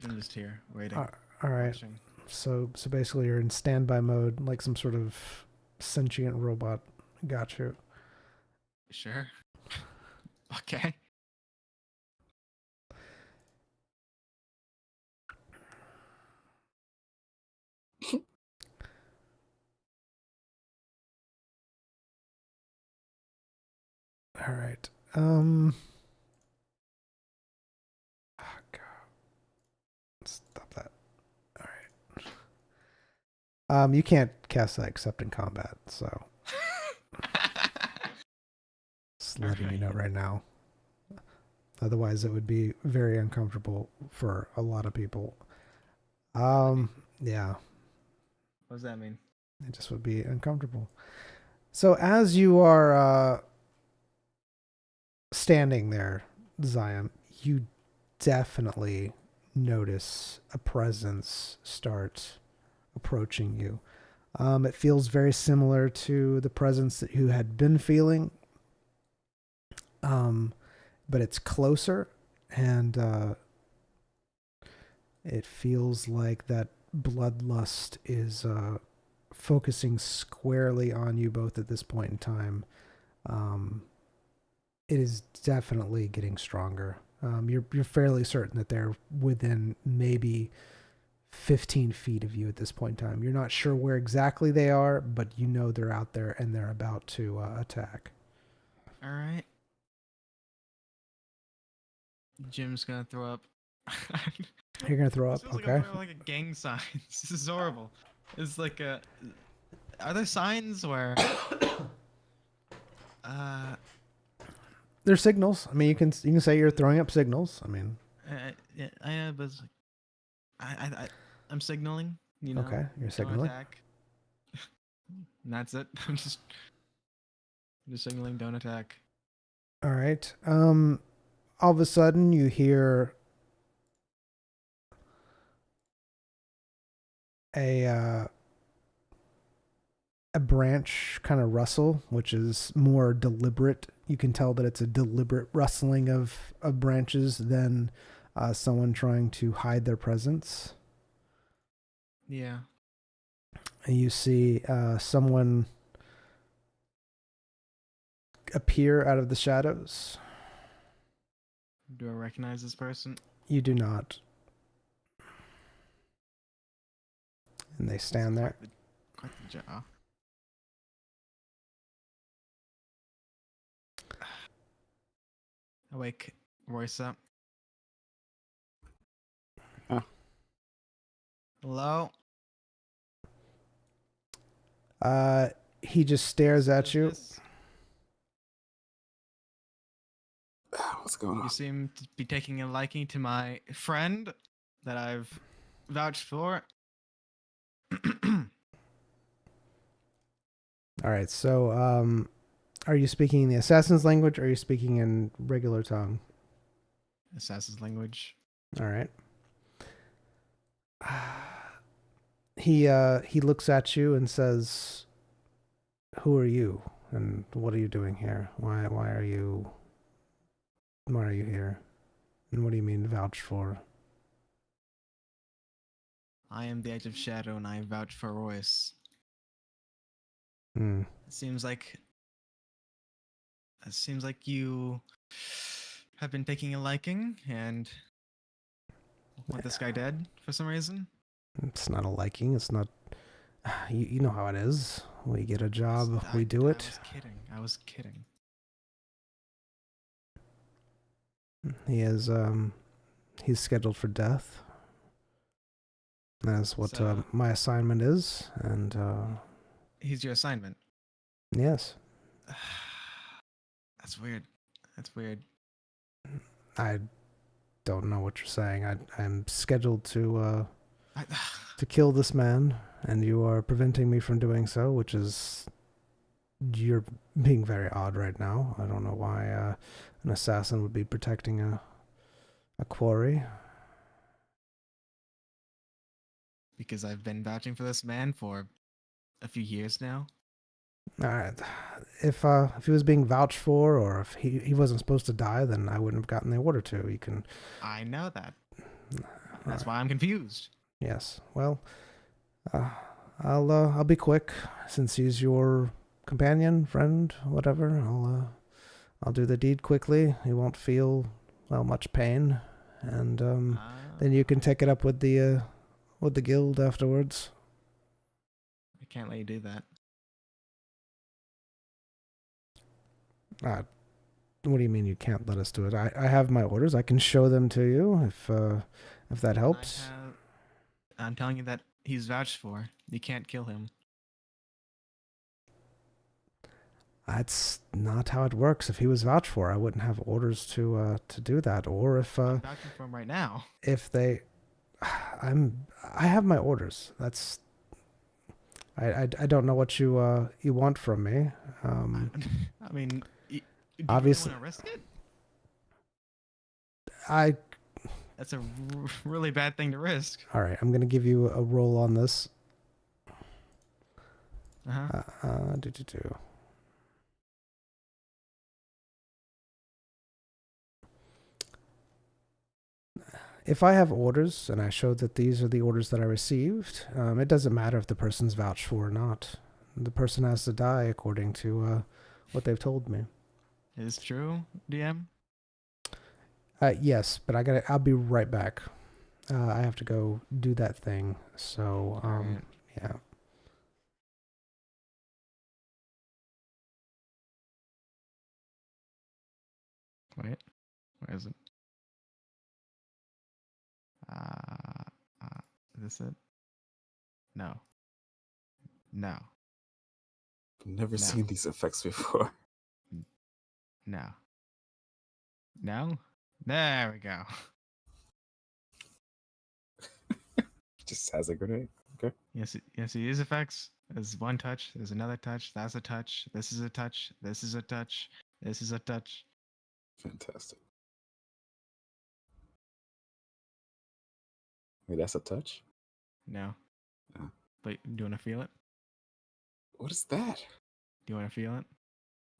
I'm just here waiting. All right. Watching. So basically you're in standby mode, like some sort of sentient robot. Got you. Sure. Okay. All right. Oh, God. Stop that. All right. You can't cast that except in combat, so just letting you know right now. Otherwise, it would be very uncomfortable for a lot of people. Yeah, What does that mean? it just would be uncomfortable. So as you are standing there, Zion, you definitely notice a presence start approaching you. It feels very similar to the presence that you had been feeling, but it's closer, and it feels like that bloodlust is focusing squarely on you both at this point in time. It is definitely getting stronger. You're fairly certain that they're within maybe 15 feet of you at this point in time. You're not sure where exactly they are, but you know they're out there and they're about to attack. All right. Jim's gonna throw up. You're gonna throw This up, feels okay? like a gang sign. This is horrible. It's like a. Are there signs where? They're signals. I mean, you can say you're throwing up signals. I mean, Yeah, I but it's like, I'm signaling. You know. okay, you're Don't signaling. attack. And that's it. I'm just signaling. Don't attack. All right. All of a sudden, you hear a branch kind of rustle, which is more deliberate. You can tell that it's a deliberate rustling of branches than someone trying to hide their presence. Yeah. And you see someone appear out of the shadows. Do I recognize this person? You do not. And they stand there. Quite the jaw. I wake Royce up. Huh. Hello? He just stares at Who's you. this? What's going You on? seem to be taking a liking to my friend that I've vouched for. All right. So, are you speaking the assassin's language, or are you speaking in regular tongue? Assassin's language. All right. He looks at you and says, "Who are you, and what are you doing here? Why are you here? And what do you mean vouched for?" I am the Edge of Shadow and I vouch for Royce. Hmm. It seems like you have been taking a liking and want this guy dead for some reason. It's not a liking. It's not. You know how it is. We get a job, I we do it. I was kidding. He is he's scheduled for death. That's what So- my assignment is, and He's your assignment. yes, That's weird. That's weird. I don't know what you're saying. I'm scheduled to I, kill this man, and you are preventing me from doing so, which is you're being very odd right now. I don't know why an assassin would be protecting a quarry. because I've been vouching for this man for a few years now. All right. If he was being vouched for, or if he wasn't supposed to die, then I wouldn't have gotten the order to. You can. I know that. All That's right. why I'm confused. Yes. Well, I'll be quick since he's your companion, friend, whatever. I'll do the deed quickly. You won't feel much pain, and then you can take it up with the guild afterwards. I can't let you do that. What do you mean you can't let us do it? I have my orders. I can show them to you if that helps. I'm telling you that he's vouched for. You can't kill him. That's not how it works. If he was vouched for, I wouldn't have orders to do that. Or if I'm vouching for him right now. if they, I have my orders. That's I don't know what you want from me. I mean, do you obviously- want to risk it? That's a really bad thing to risk. All right. I'm gonna give you a roll on this. Uh-huh. Do. If I have orders and I show that these are the orders that I received, it doesn't matter if the person's vouched for or not. The person has to die according to what they've told me. Is true, DM? Yes, but I'll be right back. I have to go do that thing. So, Alright. yeah. Wait, where is it? Is this it? No. No. I've never No. seen these effects before. No. No? There we go. Just has a grenade. Okay. Yes, use effects. There's one touch, there's another touch, that's a touch, this is a touch, this is a touch, this is a touch. Fantastic. Wait, that's a touch? No. Oh. But do you want to feel it? What is that? Do you want to feel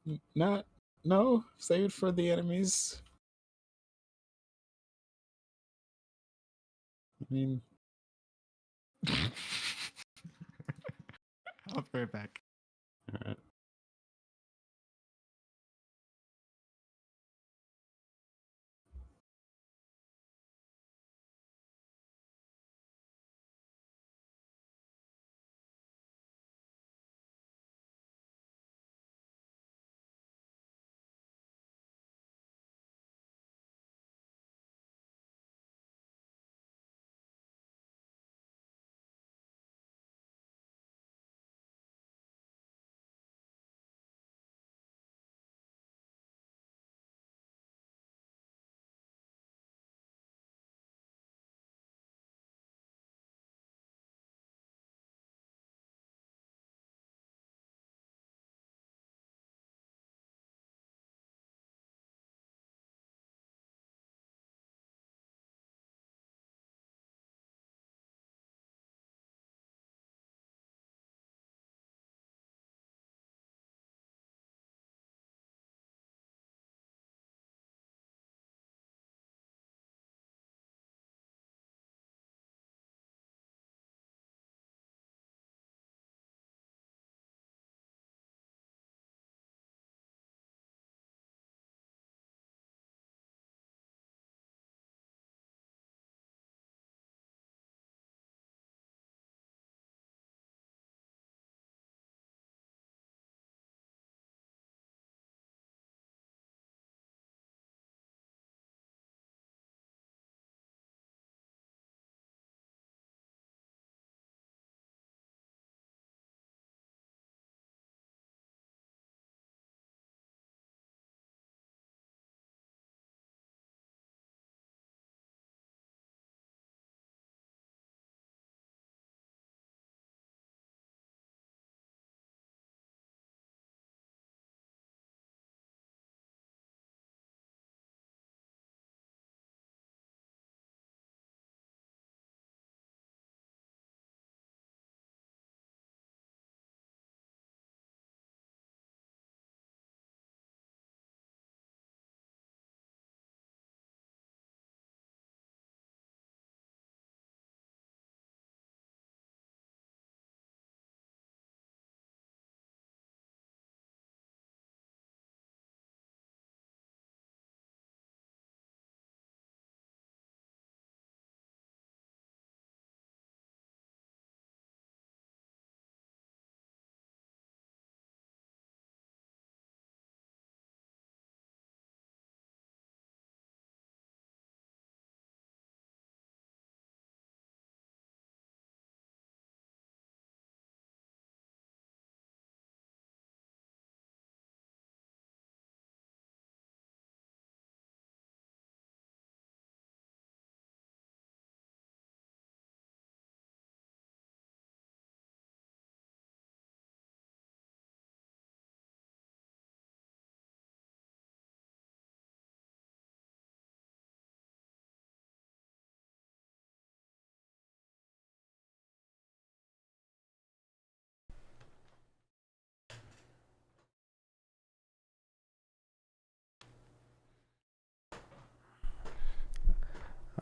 it? Not. No. Save it for the enemies. I mean, I'll be right back. alright.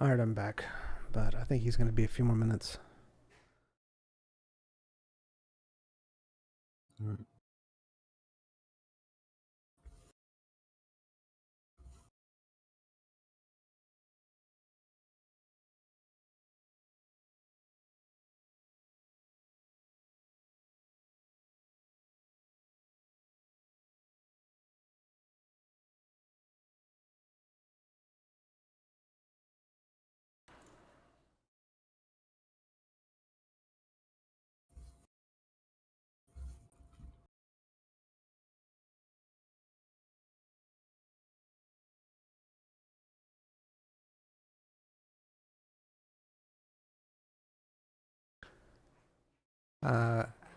All right, I'm back, but I think he's going to be a few more minutes. All right.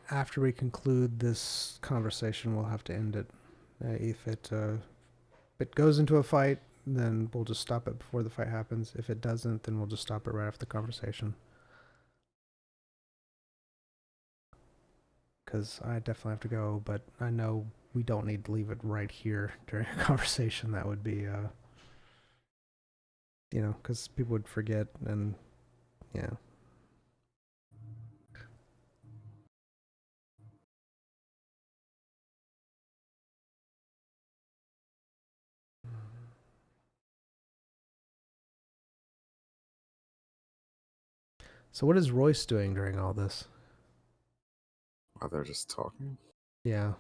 After we conclude this conversation, we'll have to end it. If it goes into a fight, then we'll just stop it before the fight happens. If it doesn't, then we'll just stop it right after the conversation. Because I definitely have to go, but I know we don't need to leave it right here during a conversation. That would be, because people would forget, and yeah. So what is Royce doing during all this? While they're just talking. Yeah.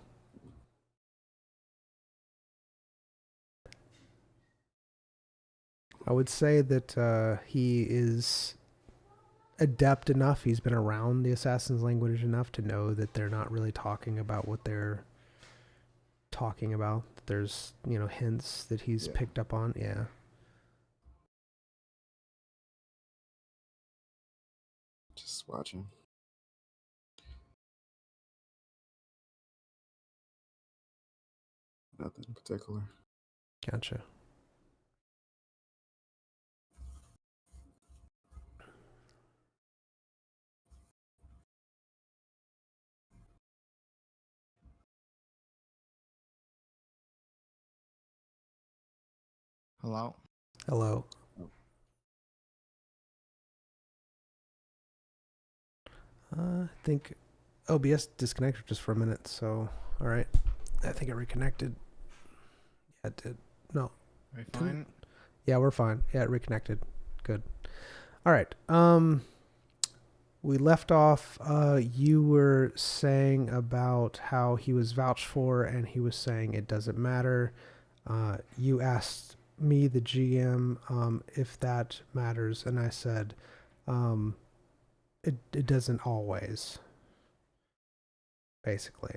I would say that he is adept enough. He's been around the assassin's language enough to know that they're not really talking about what they're talking about. There's, hints that he's picked up on. Yeah. Just watching. Nothing in particular. Gotcha. Hello? Hello. I think OBS disconnected just for a minute, so all right. I think it reconnected. Yeah, it did. No. Are we fine? Yeah, we're fine. Yeah, it reconnected. Good. All right. We left off, you were saying about how he was vouched for, and he was saying it doesn't matter. You asked me, the GM, if that matters, and I said, it doesn't always, basically.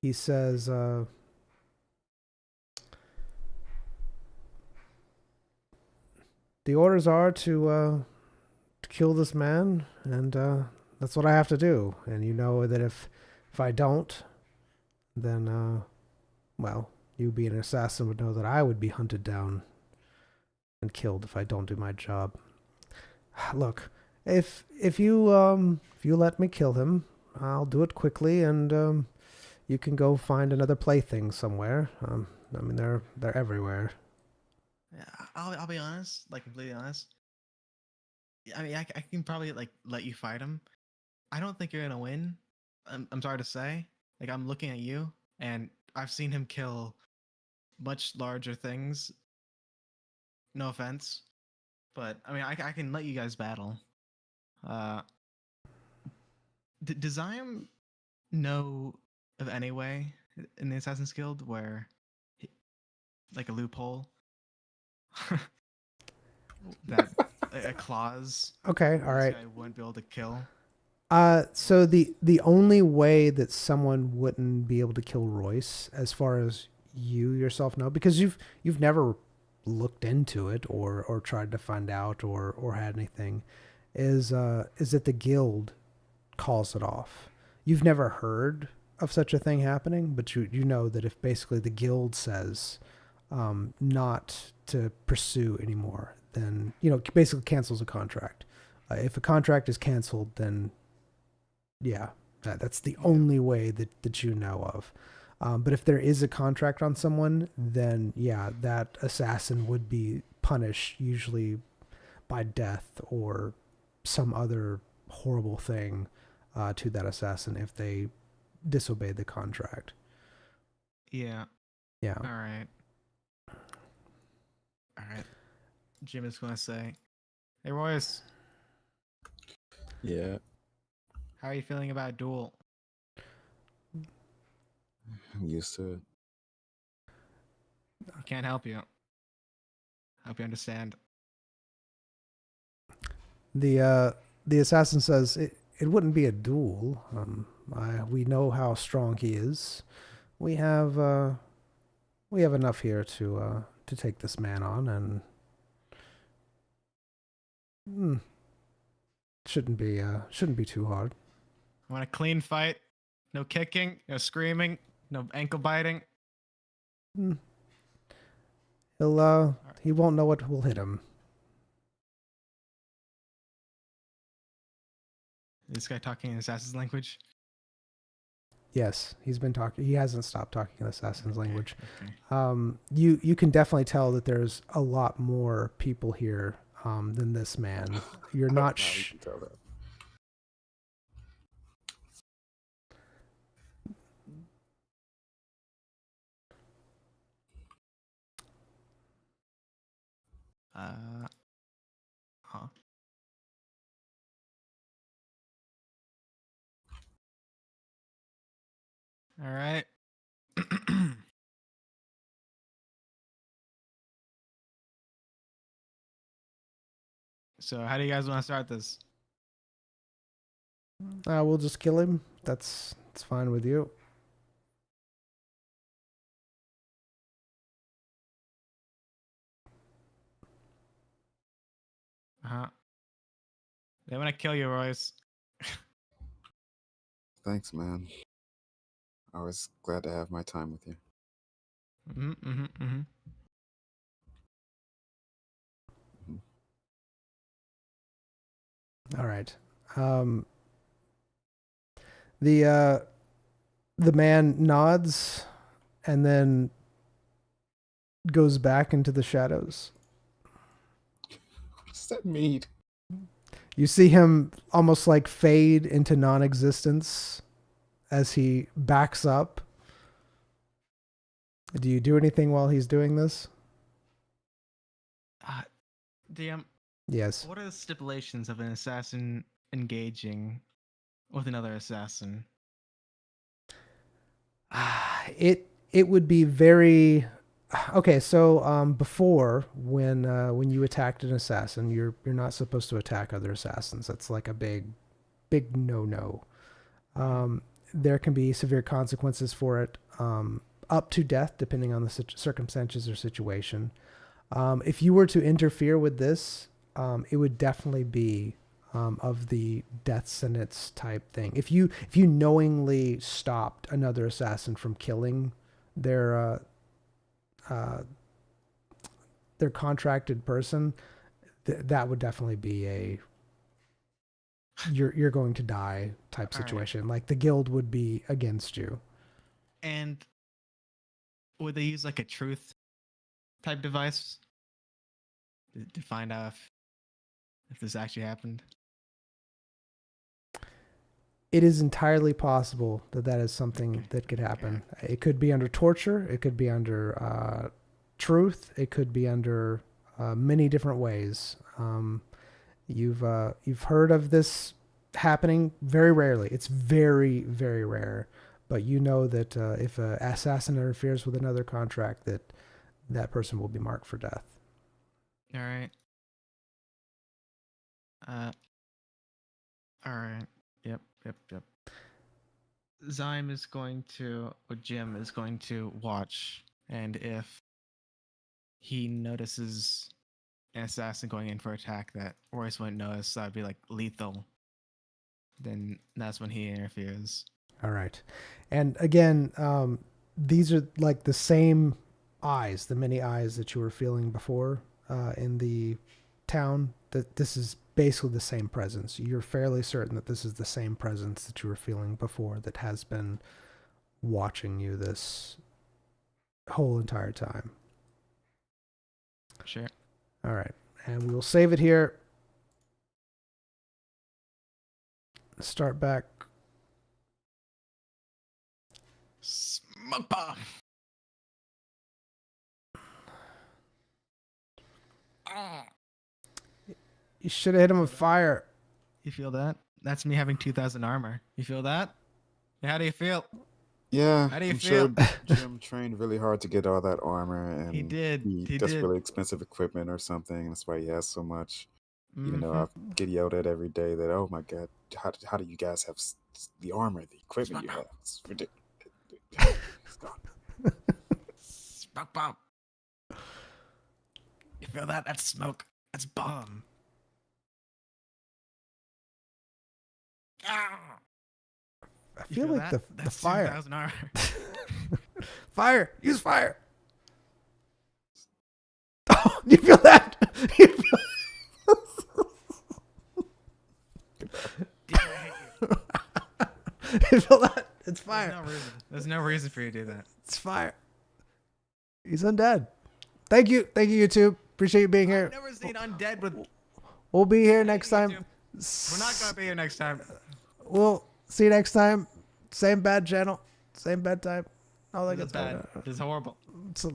He says, the orders are to kill this man, and that's what I have to do. And you know that if I don't, then well, you being an assassin would know that I would be hunted down and killed if I don't do my job. Look, if you let me kill him, I'll do it quickly, and you can go find another plaything somewhere. I mean, they're everywhere. Yeah, I'll be honest, like completely honest. I mean, I can probably like let you fight him. I don't think you're gonna win. I'm sorry to say. Like I'm looking at you, and I've seen him kill much larger things. No offense, but I mean, I can let you guys battle. Does Zion know of any way in the Assassin's Guild where, like a loophole, that a clause? Okay, all right. This guy wouldn't be able to kill. So the only way that someone wouldn't be able to kill Royce, as far as you yourself know, because you've never looked into it or tried to find out or had anything, is that the guild calls it off. You've never heard of such a thing happening, but you know that if basically the guild says not to pursue anymore, then basically cancels a contract. If a contract is canceled, then yeah, that's the only way that you know of. But if there is a contract on someone, then yeah, that assassin would be punished, usually by death or some other horrible thing to that assassin if they disobey the contract. Yeah. Yeah. All right. All right. Jim is going to say, "Hey, Royce, Yeah, how are you feeling about duel?" I'm used to it. I can't help you. Hope you understand. The assassin says it wouldn't be a duel. We know how strong he is. We have enough here to take this man on, and shouldn't be too hard. I want a clean fight. No kicking, no screaming, no ankle biting. He won't know what will hit him. This guy talking in assassin's language. Yes, he's been talking. He hasn't stopped talking in assassin's language. Okay. You can definitely tell that there's a lot more people here than this man. You're not. Now you can tell that. Huh. All right. So, how do you guys want to start this? We'll just kill him. That's fine with you. They want to kill you, Royce. Thanks, man. I was glad to have my time with you. All right. The man nods and then goes back into the shadows. What does that mean? You see him almost like fade into non-existence as he backs up. Do you do anything while he's doing this? DM, Yes. what are the stipulations of an assassin engaging with another assassin? It would be very okay. So before when you attacked an assassin, you're not supposed to attack other assassins. That's like a big no. There can be severe consequences for it, up to death, depending on the circumstances or situation. If you were to interfere with this, it would definitely be of the death sentence type thing. If you knowingly stopped another assassin from killing their contracted person, that would definitely be a you're going to die type situation. Right. Like the guild would be against you. And would they use like a truth type device to find out if this actually happened? It is entirely possible that is something that could happen. Okay. It could be under torture. It could be under truth. It could be under many different ways. You've heard of this happening very rarely. It's very, very rare. But you know that if an assassin interferes with another contract, that person will be marked for death. All right. All right. Yep. Jim is going to watch, and if he notices an assassin going in for attack that Royce wouldn't notice, that'd be like lethal, then that's when he interferes. All right. And again, these are like the same eyes, the many eyes that you were feeling before in the town. That this is basically the same presence. You're fairly certain that this is the same presence that you were feeling before that has been watching you this whole entire time. Sure. All right. And we will save it here. Start back. Smoke bomb. You should have hit him with fire. You feel that? That's me having 2,000 armor. You feel that? How do you feel? Yeah, How do you I'm feel? sure Jim trained really hard to get all that armor, and He did. He that's did. really expensive equipment or something. That's why he has so much. Even though Mhm. I get yelled at every day that, oh my god, how do you guys have the armor, the equipment you have? It's ridiculous. Smoke bomb. You feel that? That's smoke. That's bomb. Ah! I You feel like that? the That's fire. 2,000 armor. Fire! Use fire! Oh, you feel that? You feel... You feel that? It's fire. There's no reason. There's no reason for you to do that. It's fire. He's undead. Thank you, YouTube. Appreciate you being here. I've never seen undead with. We'll be here next time. We're not gonna be here next time. We'll see you next time. Same bad channel, same bad time. All that This good is bad. stuff. This is horrible. It's a